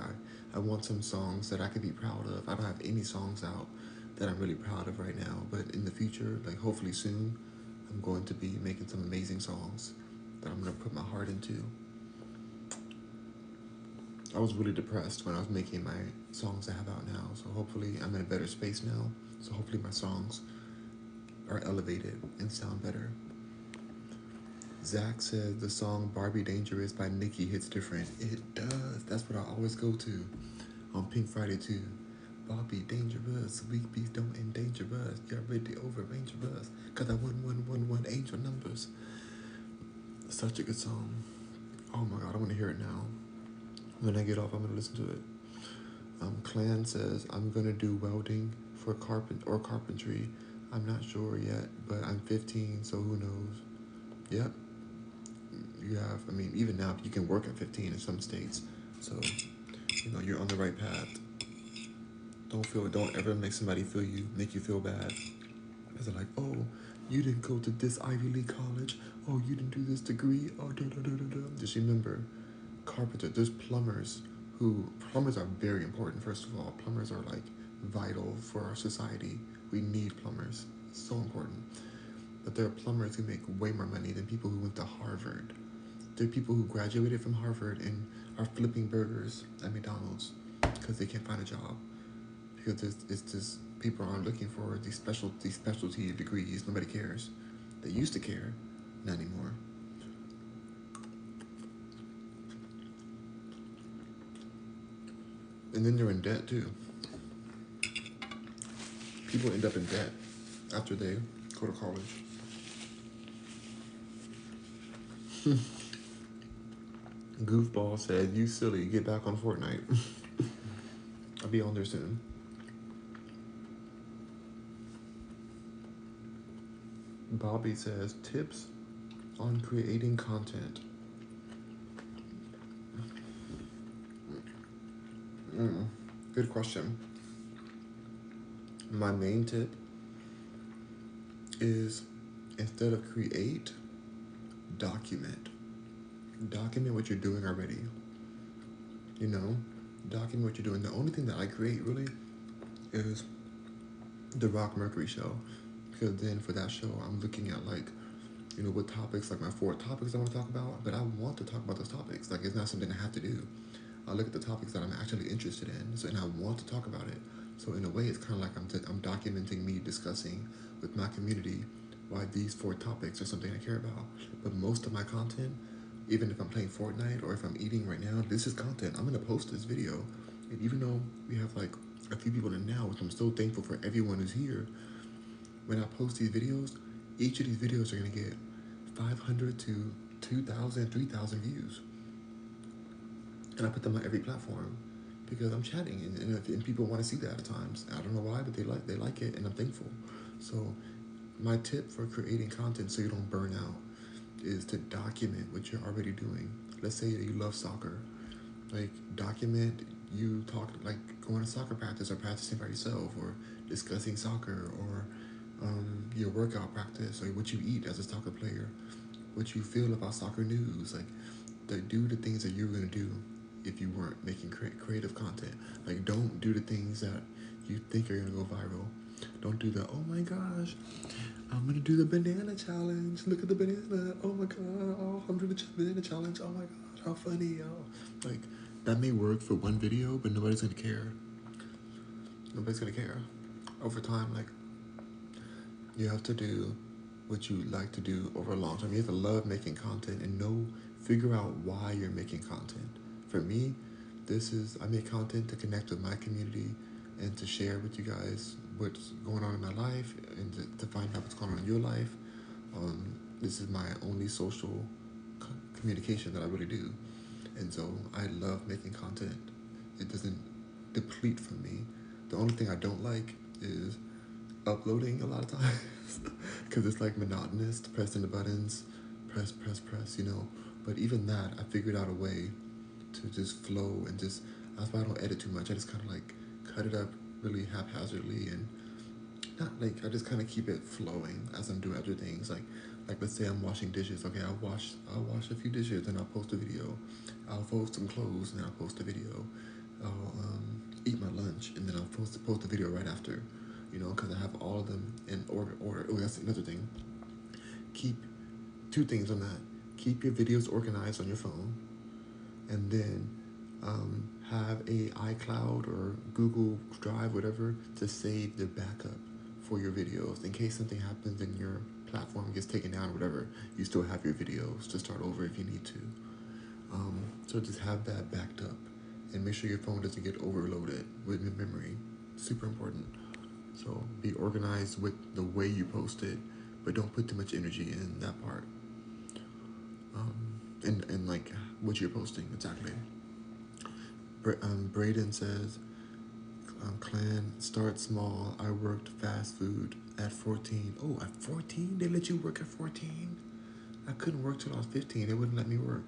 I want some songs that I could be proud of. I don't have any songs out that I'm really proud of right now, but in the future, like hopefully soon, I'm going to be making some amazing songs that I'm going to put my heart into. I was really depressed when I was making my songs I have out now, so hopefully I'm in a better space now. So hopefully my songs are elevated and sound better. Zach said the song "Barbie Dangerous" by Nicki hits different. It does. That's what I always go to on Pink Friday too. Barbie dangerous, weak beats don't endanger us. You're already overrange us, cause I won angel numbers. Such a good song. Oh my god, I want to hear it now. When I get off, I'm gonna listen to it. Clan says I'm gonna do welding for carpentry. I'm not sure yet, but I'm 15, so who knows? Yep. I mean, even now you can work at 15 in some states, so you're on the right path. Don't ever make somebody make you feel bad because they're like, "Oh, You didn't go to this Ivy League college. Oh, you didn't do this degree. Oh, da da da da da. Just remember, carpenter. There's plumbers who plumbers are very important. First of all, plumbers are like vital for our society. We need plumbers. It's so important. But there are plumbers who make way more money than people who went to Harvard. There are people who graduated from Harvard and are flipping burgers at McDonald's because they can't find a job. Because it's just people aren't looking for these specialty degrees. Nobody cares. They used to care, not anymore. And then they're in debt too. People end up in debt after they go to college. Goofball said, "You silly, get back on Fortnite." I'll be on there soon. Bobby says, "Tips on creating content." Good question. My main tip is, instead of create, document. Document what you're doing already. You know, document what you're doing. The only thing that I create really is the Mercury show, because then for that show I'm looking at like, you know, what topics, like my 4 topics I want to talk about, but I want to talk about those topics. Like, it's not something I have to do. I look at the topics that I'm actually interested in, so, and I want to talk about it. So in a way, it's kind of like I'm documenting me discussing with my community why these 4 topics are something I care about. But most of my content, even if I'm playing Fortnite or if I'm eating right now, this is content. I'm gonna post this video, and even though we have like a few people in now, which I'm so thankful for everyone who's here, when I post these videos, each of these videos are gonna get 500 to 2,000, 3,000 views. And I put them on every platform because I'm chatting, and people want to see that at times. I don't know why, but they like it, and I'm thankful. So my tip for creating content so you don't burn out is to document what you're already doing. Let's say that you love soccer. Like, document you talk, like going to soccer practice or practicing by yourself or discussing soccer, or your workout practice, or what you eat as a soccer player, what you feel about soccer news. Like, do the things that you were going to do if you weren't making creative content. Like, don't do the things that you think are going to go viral. Don't do the, oh my gosh, I'm going to do the banana challenge. Look at the banana. Oh my god. Oh, I'm doing the banana challenge. Oh my god, how funny. Oh. Like, that may work for one video, but nobody's going to care. Nobody's going to care. Over time, like, you have to do what you like to do over a long time. You have to love making content and figure out why you're making content. For me, I make content to connect with my community and to share with you guys what's going on in my life, and to find out what's going on in your life. This is my only social communication that I really do. And so I love making content. It doesn't deplete from me. The only thing I don't like is uploading a lot of times because it's like monotonous, pressing the buttons, press, you know. But even that, I figured out a way to just flow, and that's why I don't edit too much. I just kind of like cut it up really haphazardly, and not like, I just kind of keep it flowing as I'm doing other things. Like let's say I'm washing dishes. Okay, I'll wash a few dishes and I'll post a video. I'll fold some clothes and I'll post a video. I'll eat my lunch and then I'll post a video right after. You know, because I have all of them in order. Oh, that's another thing. Keep 2 things on that. Keep your videos organized on your phone, and then have a iCloud or Google Drive, whatever, to save the backup for your videos in case something happens and your platform gets taken down or whatever. You still have your videos to start over if you need to. So just have that backed up, and make sure your phone doesn't get overloaded with memory. Super important. So be organized with the way you post it, but don't put too much energy in that part. And like what you're posting exactly. Braden says, "Clan, start small. I worked fast food at 14. Oh, at 14? They let you work at 14? I couldn't work till I was 15. They wouldn't let me work.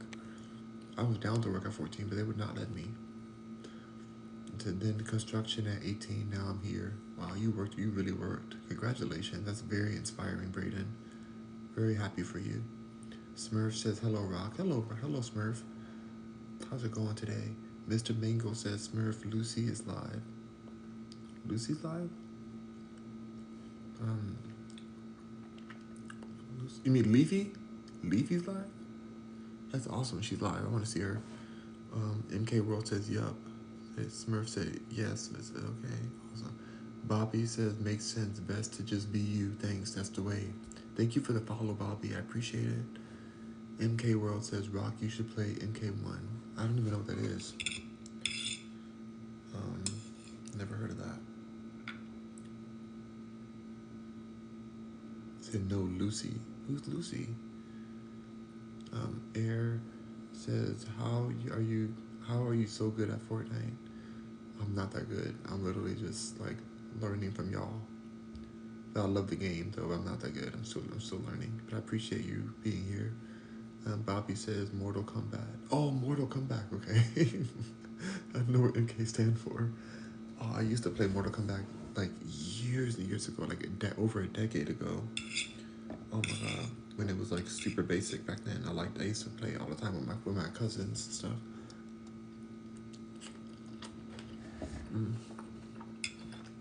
I was down to work at 14, but they would not let me. then construction at 18. Now I'm here. Wow, you worked. You really worked. Congratulations. That's very inspiring, Brayden. Very happy for you. Smurf says, hello, Rock. Hello, Smurf. How's it going today? Mr. Mingo says, Smurf, Lucy is live. Lucy's live? You mean Leafy? Leafy's live? That's awesome. She's live. I want to see her. MK World says, yup. Smurf said, yes. I said, okay. Awesome. Bobby says, makes sense. Best to just be you. Thanks. That's the way. Thank you for the follow, Bobby. I appreciate it. MK World says, Rock, you should play MK1. I don't even know what that is. Never heard of that. Said, no, Lucy. Who's Lucy? Air says, how are you so good at Fortnite? I'm not that good. I'm literally just like learning from y'all. I love the game, though. I'm not that good. I'm still learning. But I appreciate you being here. Bobby says Mortal Kombat. Oh, Mortal Kombat. Okay. I know what MK stands for. Oh, I used to play Mortal Kombat like years and years ago, like over a decade ago. Oh my god, when it was like super basic back then. I used to play all the time with my cousins and stuff.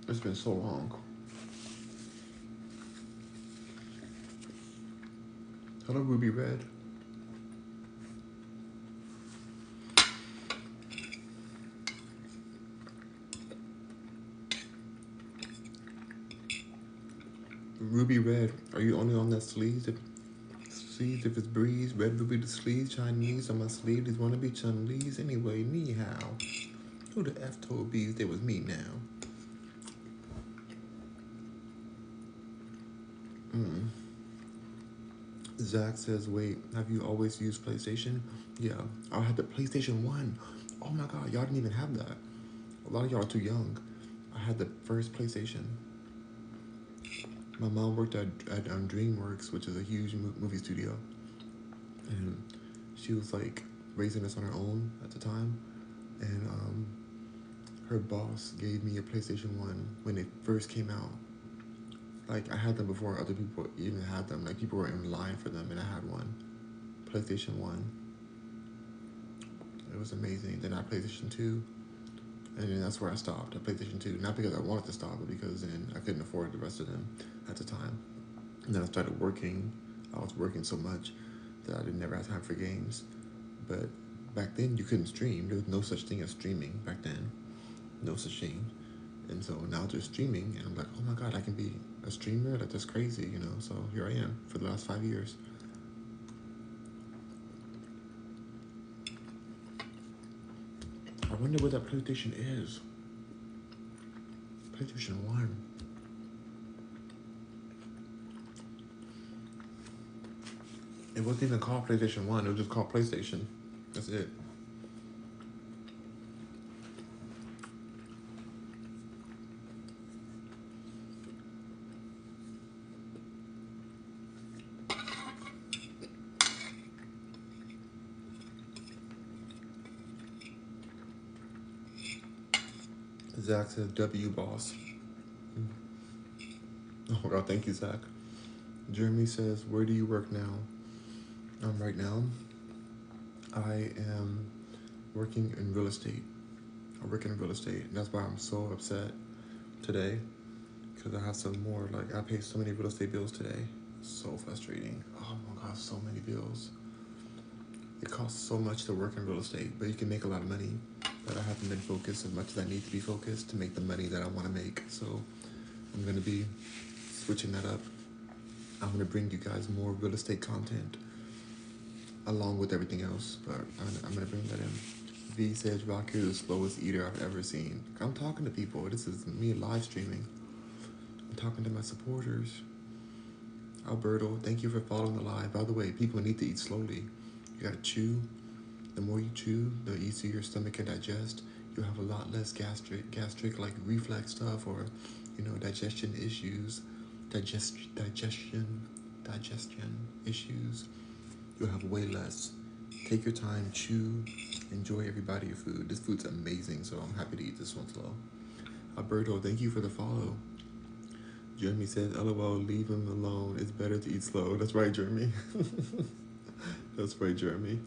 It's been so long. Hello, Ruby Red. Ruby Red, are you only on that sleeves? If it's breeze, red ruby the sleeves, Chinese on my sleeve. These wanna be Chun-Li's anyway, ni hao. Who the F told bees there was me now? Zach says, wait, have you always used PlayStation? Yeah, I had the PlayStation 1. Oh my god, y'all didn't even have that. A lot of y'all are too young. I had the first PlayStation. My mom worked at DreamWorks, which is a huge movie studio. And she was like raising us on her own at the time. And her boss gave me a PlayStation 1 when it first came out. Like, I had them before other people even had them. Like, people were in line for them, and I had one. PlayStation 1. It was amazing. Then I had PlayStation 2. And then that's where I stopped at PlayStation 2. Not because I wanted to stop, but because then I couldn't afford the rest of them at the time. And then I started working. I was working so much that I didn't never have time for games. But back then, you couldn't stream. There was no such thing as streaming back then. No such thing. And so now there's streaming, and I'm like, oh my god, I can be a streamer? Like, that's crazy, you know? So here I am for the last 5 years. I wonder what that PlayStation is. PlayStation 1. It wasn't even called PlayStation 1, it was just called PlayStation. That's it. Zach says, W boss. Oh my god, thank you, Zach. Jeremy says, where do you work now? Right now, I am working in real estate. I work in real estate. That's why I'm so upset today. Because I have some more, like, I paid so many real estate bills today. So frustrating. Oh my god, so many bills. It costs so much to work in real estate, but you can make a lot of money. But I haven't been focused as much as I need to be focused to make the money that I want to make. So I'm going to be switching that up. I'm going to bring you guys more real estate content along with everything else. But I'm going to bring that in. V says, Rock, you're the slowest eater I've ever seen. I'm talking to people. This is me live streaming. I'm talking to my supporters. Alberto, thank you for following the live. By the way, people need to eat slowly. You got to chew. The more you chew, the easier your stomach can digest. You'll have a lot less gastric like reflex stuff or, digestion issues, digestion issues. You'll have way less Take your time, chew, enjoy every bite of your food. This food's amazing, so I'm happy to eat this one slow. Alberto, thank you for the follow. Jeremy says, LOL, leave him alone. It's better to eat slow. That's right, Jeremy. That's right, Jeremy.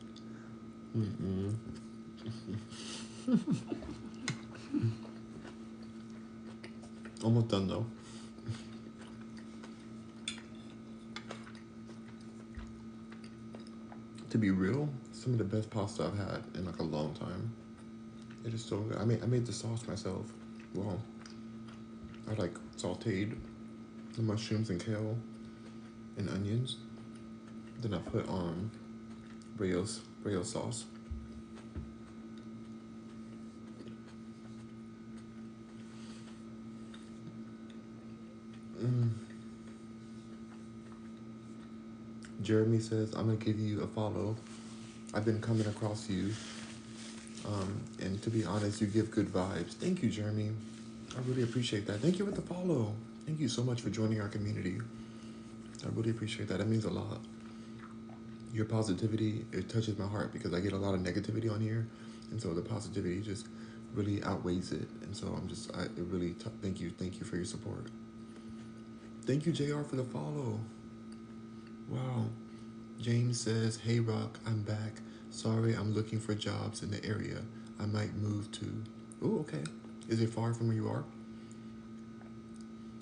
Almost done, though. To be real, some of the best pasta I've had in like a long time. It is so good. I made the sauce myself. Well, I like sauteed the mushrooms and kale and onions. Then I put on Rayo's sauce. Jeremy says, I'm gonna give you a follow. I've been coming across you. And to be honest, you give good vibes. Thank you, Jeremy. I really appreciate that. Thank you for the follow. Thank you so much for joining our community. I really appreciate that. That means a lot. Your positivity, it touches my heart because I get a lot of negativity on here. And so the positivity just really outweighs it. And so thank you for your support. Thank you, JR, for the follow. Wow. James says, hey, Rock, I'm back. Sorry, I'm looking for jobs in the area. I might move to... Oh, okay. Is it far from where you are?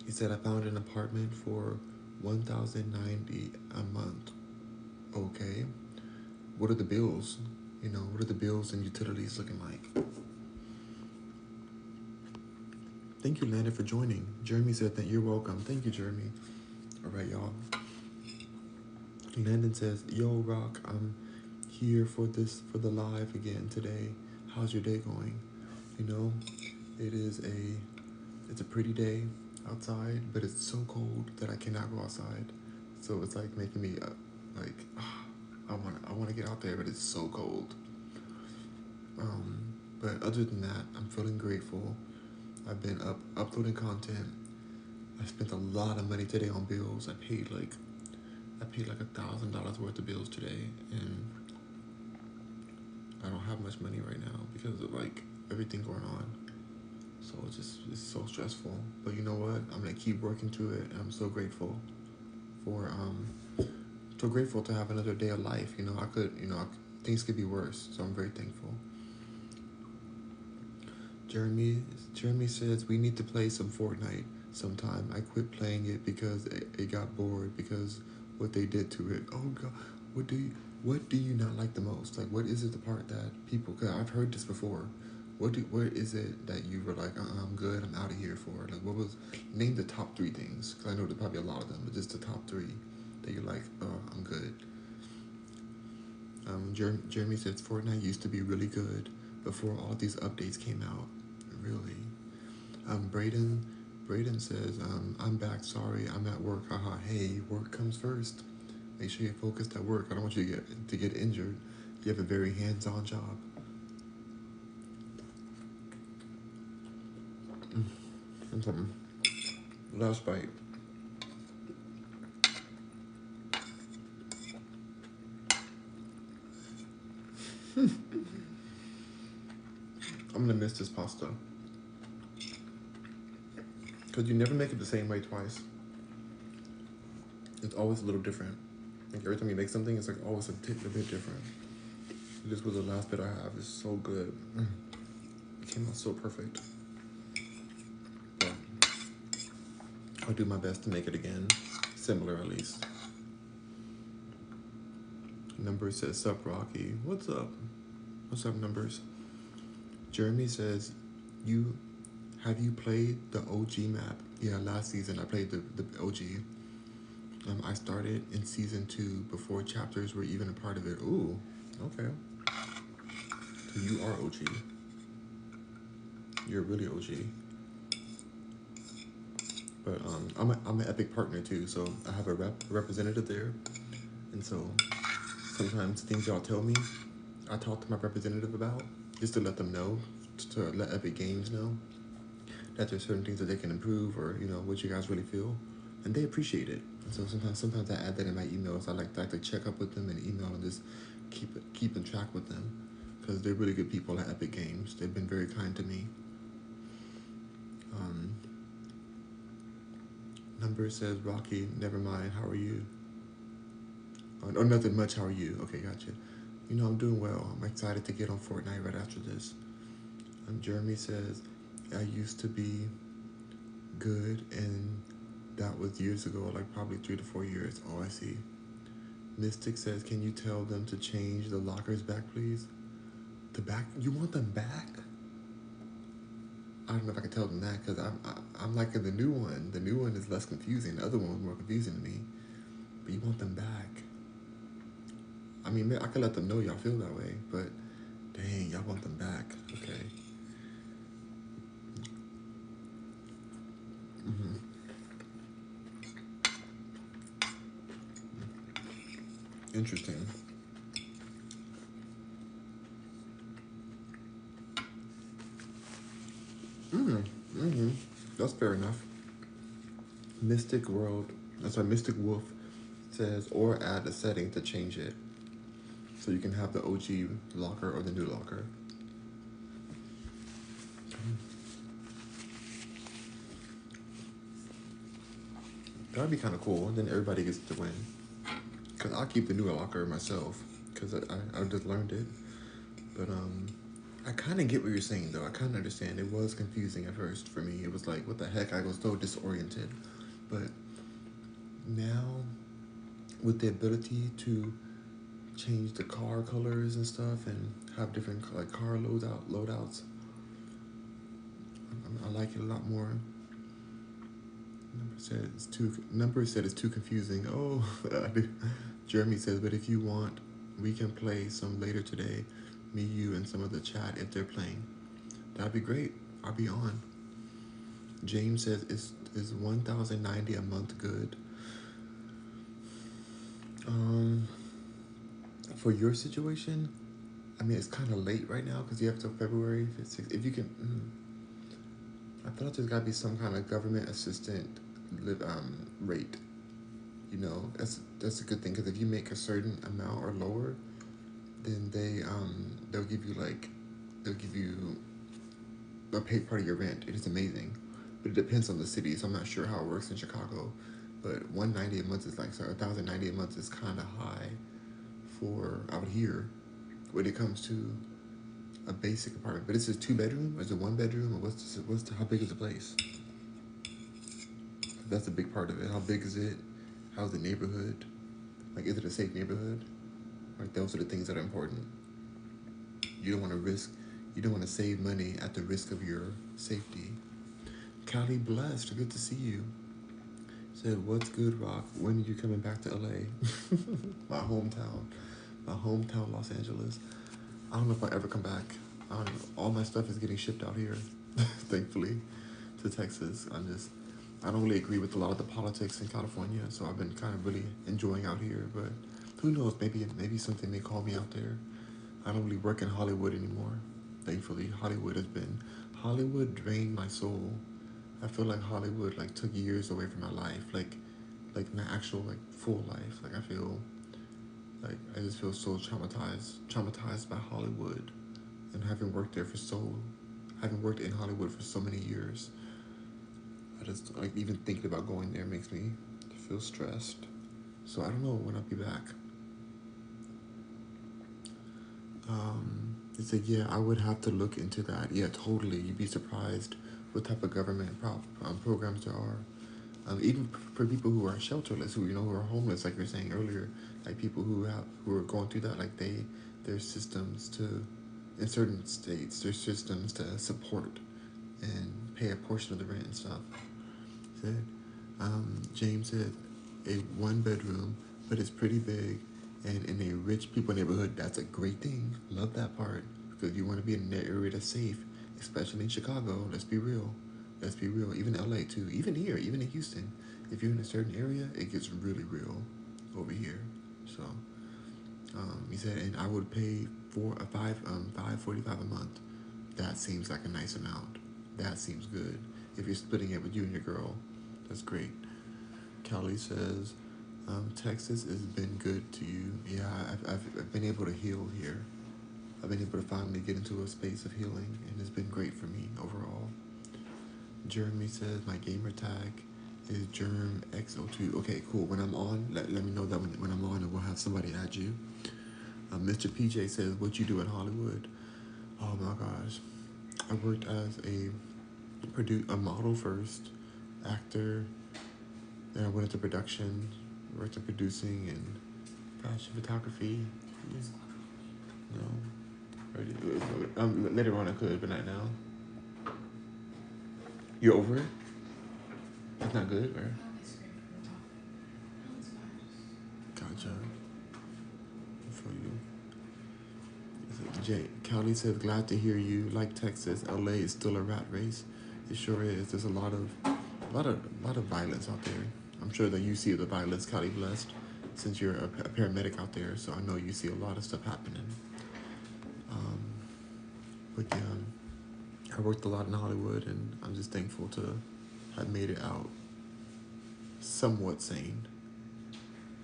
He said, I found an apartment for $1,090 a month. Okay. What are the bills? What are the bills and utilities looking like? Thank you, Landon, for joining. Jeremy said that you're welcome. Thank you, Jeremy. All right, y'all. Landon says, yo, Rock, I'm here for the live again today. How's your day going? It's a pretty day outside, but it's so cold that I cannot go outside. So it's like making me I want to get out there, but it's so cold. But other than that, I'm feeling grateful. I've been uploading content. I spent a lot of money today on bills. I paid like $1,000 worth of bills today, and I don't have much money right now because of like everything going on. So it's so stressful. But you know what? I'm gonna keep working to it, and I'm so grateful to have another day of life. Things could be worse, so I'm very thankful. Jeremy says we need to play some Fortnite sometime. I quit playing it because it got bored because what they did to it. Oh God, what do you not like the most? Like, what is it the part that people? Cause I've heard this before. What is it that you were like, I'm good, I'm out of here for? Like, name the top 3 things? Cause I know there's probably a lot of them, but just the top 3 that you're like, oh, I'm good. Jeremy says Fortnite used to be really good before all these updates came out. Really. Braden says, I'm back, sorry, I'm at work, haha. Hey, work comes first. Make sure you're focused at work. I don't want you to get injured. You have a very hands-on job. Last bite. I'm gonna miss this pasta. Because you never make it the same way twice. It's always a little different. Like every time you make something, it's like always a bit different. This was the last bit I have. It's so good. It came out so perfect. But I'll do my best to make it again. Similar, at least. Numbers says, sup, Rocky. What's up? What's up, Numbers? Jeremy says, have you played the OG map? Yeah, last season I played the OG. I started in season 2 before chapters were even a part of it. Ooh, okay. So you are OG. You're really OG. But I'm an Epic partner too, so I have a representative there, and so sometimes things y'all tell me, I talk to my representative about just to let them know, to let Epic Games know that there's certain things that they can improve, or what you guys really feel, and they appreciate it. And so sometimes I add that in my emails. I like to check up with them and email and just keeping track with them, because they're really good people at Epic Games. They've been very kind to me. Um, Number says, Rocky, never mind, how are you? Oh, nothing much, how are you? Okay, gotcha. You know, I'm doing well. I'm excited to get on Fortnite right after this. Jeremy says, I used to be good, and that was years ago, like probably 3 to 4 years. Oh, I see. Mystic says, can you tell them to change the lockers back, please? The back? You want them back? I don't know if I can tell them that, because I'm liking the new one. The new one is less confusing. The other one was more confusing to me. But you want them back. I mean, I could let them know y'all feel that way, but dang, y'all want them back. Okay. Mm-hmm. Interesting. Mm-hmm. Mm-hmm. That's fair enough. Mystic World, sorry, Mystic Wolf says, or add a setting to change it. So you can have the OG locker or the new locker. That'd be kind of cool. And then everybody gets to win. Because I'll keep the new locker myself. Because I just learned it. But I kind of get what you're saying, though. I kind of understand. It was confusing at first for me. It was like, what the heck? I was so disoriented. But now, with the ability to change the car colors and stuff and have different like car loadouts, I like it a lot more. Number said it's too confusing. Oh, Jeremy says, but if you want, we can play some later today. Me, you, and some of the chat if they're playing. That'd be great. I'll be on. James says, is 1,090 a month good? For your situation, I mean, it's kind of late right now because you have till February 6th. If you can, I thought there's got to be some kind of government assistant rate. You know, that's a good thing, because if you make a certain amount or lower, then they'll give you a pay part of your rent. It is amazing, but it depends on the city. So I'm not sure how it works in Chicago, but 190 a month is 1,090 a month is kind of high for out here when it comes to a basic apartment. But is it 2 bedroom or is it 1 bedroom, or how big is the place? That's a big part of it. How big is it? How's the neighborhood? Like, is it a safe neighborhood? Like, those are the things that are important. You don't want to risk. You don't want to save money at the risk of your safety. Callie Blessed, good to see you. Said, what's good, Rock? When are you coming back to LA? My hometown, Los Angeles. I don't know if I'll ever come back. I don't know. All my stuff is getting shipped out here, thankfully, to Texas. I don't really agree with a lot of the politics in California, so I've been kind of really enjoying out here. But who knows? Maybe something may call me out there. I don't really work in Hollywood anymore. Thankfully, Hollywood drained my soul. I feel like Hollywood took years away from my life, like my actual full life. I just feel so traumatized by Hollywood, and having worked in Hollywood for so many years. I just even thinking about going there makes me feel stressed. So I don't know when I'll be back. They said, yeah, I would have to look into that. Yeah, totally. You'd be surprised what type of government programs there are. Even for people who are shelterless, who are homeless, like you were saying earlier, like people who are going through that, there's systems in certain states, there's systems to support and pay a portion of the rent and stuff. Said, James said, a 1 bedroom, but it's pretty big, and in a rich people neighborhood. That's a great thing. Love that part, because you want to be in an area that's safe, especially in Chicago. Let's be real. Even LA too. Even here, even in Houston, if you're in a certain area, it gets really real over here. So, he said, and I would pay $545 a month. That seems like a nice amount. That seems good. If you're splitting it with you and your girl, that's great. Kelly says, Texas has been good to you. Yeah, I've been able to heal here. I've been able to finally get into a space of healing, and it's been great for me overall. Jeremy says my gamer tag is GermXO2. Okay, cool. When I'm on, let me know that when I'm on, and we'll have somebody add you. Mr. PJ says, what you do in Hollywood? Oh my gosh. I worked as a model first, actor, then I went into production, worked in producing and fashion photography. No. Later on I could, but not now. You're over it? It's not good, or? Gotcha. For you. Callie says, glad to hear you. Like Texas, LA is still a rat race. It sure is. There's a lot of violence out there. I'm sure that you see the violence, Callie blessed, since you're a paramedic out there. So I know you see a lot of stuff happening. But yeah, I worked a lot in Hollywood, and I'm just thankful to have made it out somewhat sane.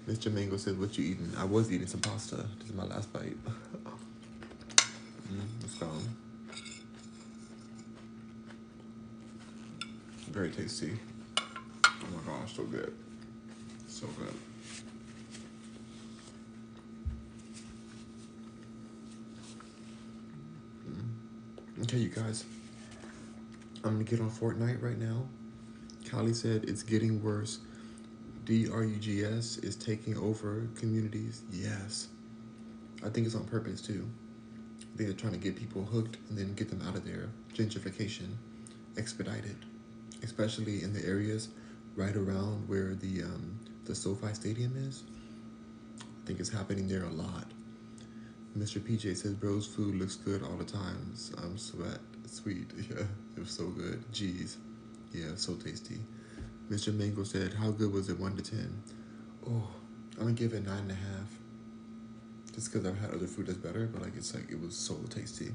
Mr. Mango says, what you eating? I was eating some pasta. This is my last bite. It's gone. Very tasty. Oh my gosh, so good. So good. Okay, you guys. I'm gonna get on Fortnite right now. Callie said it's getting worse. DRUGS is taking over communities. Yes. I think it's on purpose too. They're trying to get people hooked and then get them out of there. Gentrification, expedited, especially in the areas right around where the SoFi Stadium is. I think it's happening there a lot. Mr. PJ says, bro's food looks good all the time. Sweet. Yeah, it was so good. Jeez. Yeah, so tasty. Mr. Mango said, how good was it 1 to 10? Oh, I'm gonna give it 9.5. Just because I've had other food that's better, but it was so tasty.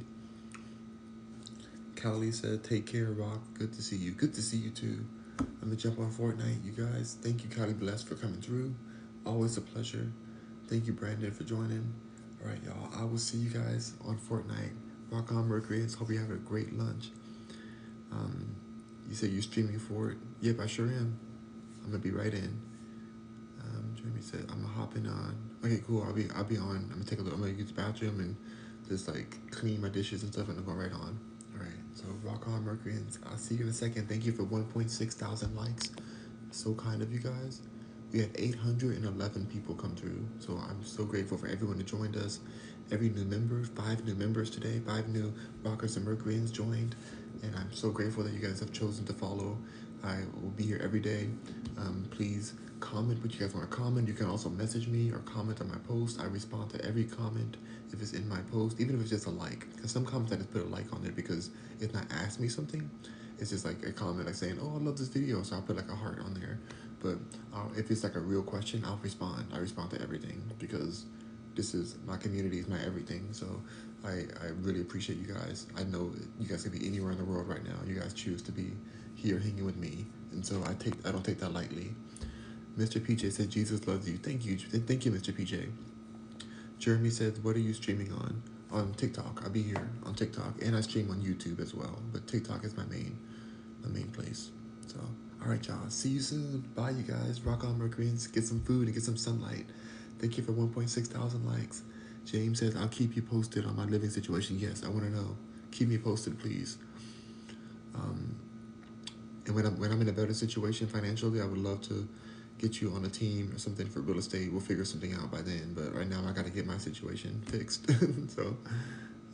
Callie said, take care, Rock. Good to see you. Good to see you too. I'm gonna jump on Fortnite, you guys. Thank you, Callie Bless, for coming through. Always a pleasure. Thank you, Brandon, for joining. All right, y'all. I will see you guys on Fortnite. Rock on, Mercury. Hope you have a great lunch. You said you're streaming for it. Yep, I sure am. I'm gonna be right in. Jeremy said, I'm hopping on. Okay, cool. I'll be on. I'm gonna take a look. I'm gonna use the bathroom and just clean my dishes and stuff, and I'll go right on. All right. So rock on, Mercury. I'll see you in a second. Thank you for 1.6 thousand likes. So kind of you guys. We had 811 people come through. So I'm so grateful for everyone that joined us. Every new member, 5 new members today, 5 new Rockers and Mercuryans joined. And I'm so grateful that you guys have chosen to follow. I will be here every day. Please comment what you guys want to comment. You can also message me or comment on my post. I respond to every comment if it's in my post, even if it's just a like. Because some comments I just put a like on there because it's not asking me something. It's just a comment saying, oh, I love this video. So I'll put a heart on there. But if it's a real question, I'll respond. I respond to everything because this is my community, is my everything. So I really appreciate you guys. I know you guys could be anywhere in the world right now. You guys choose to be here hanging with me, and so I don't take that lightly. Mr. PJ said Jesus loves you. Thank you, Mr. PJ. Jeremy says, what are you streaming on? On TikTok. I'll be here on TikTok, and I stream on YouTube as well. But TikTok is my main place. So, all right, y'all. See you soon. Bye, you guys. Rock on, Mercuryans. Get some food and get some sunlight. Thank you for 1.6 thousand likes. James says, I'll keep you posted on my living situation. Yes, I want to know. Keep me posted, please. And when I'm in a better situation financially, I would love to get you on a team or something for real estate. We'll figure something out by then. But right now, I got to get my situation fixed. So,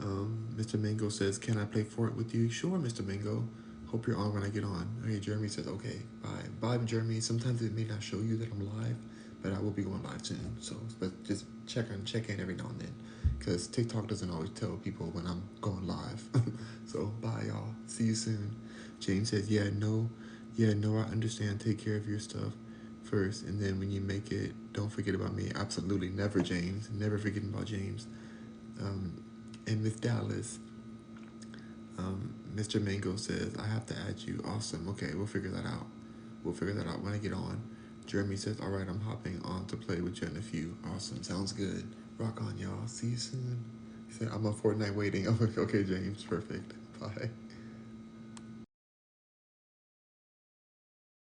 Mr. Mango says, can I play Fort with you? Sure, Mr. Mango. Hope you're on when I get on. Okay, Jeremy says, okay, bye. Bye, Jeremy. Sometimes it may not show you that I'm live, but I will be going live soon. So, but just check in every now and then, because TikTok doesn't always tell people when I'm going live. So, bye, y'all. See you soon. James says, no, I understand. Take care of your stuff first, and then when you make it, don't forget about me. Absolutely, never, James. Never forgetting about James. And Miss Dallas, Mr. Mango says, I have to add you. Awesome. Okay, we'll figure that out. When I get on. Jeremy says, all right, I'm hopping on to play with you in a few. Awesome. Sounds good. Rock on, y'all. See you soon. He said, I'm on Fortnite waiting. I'm like, okay, James. Perfect. Bye.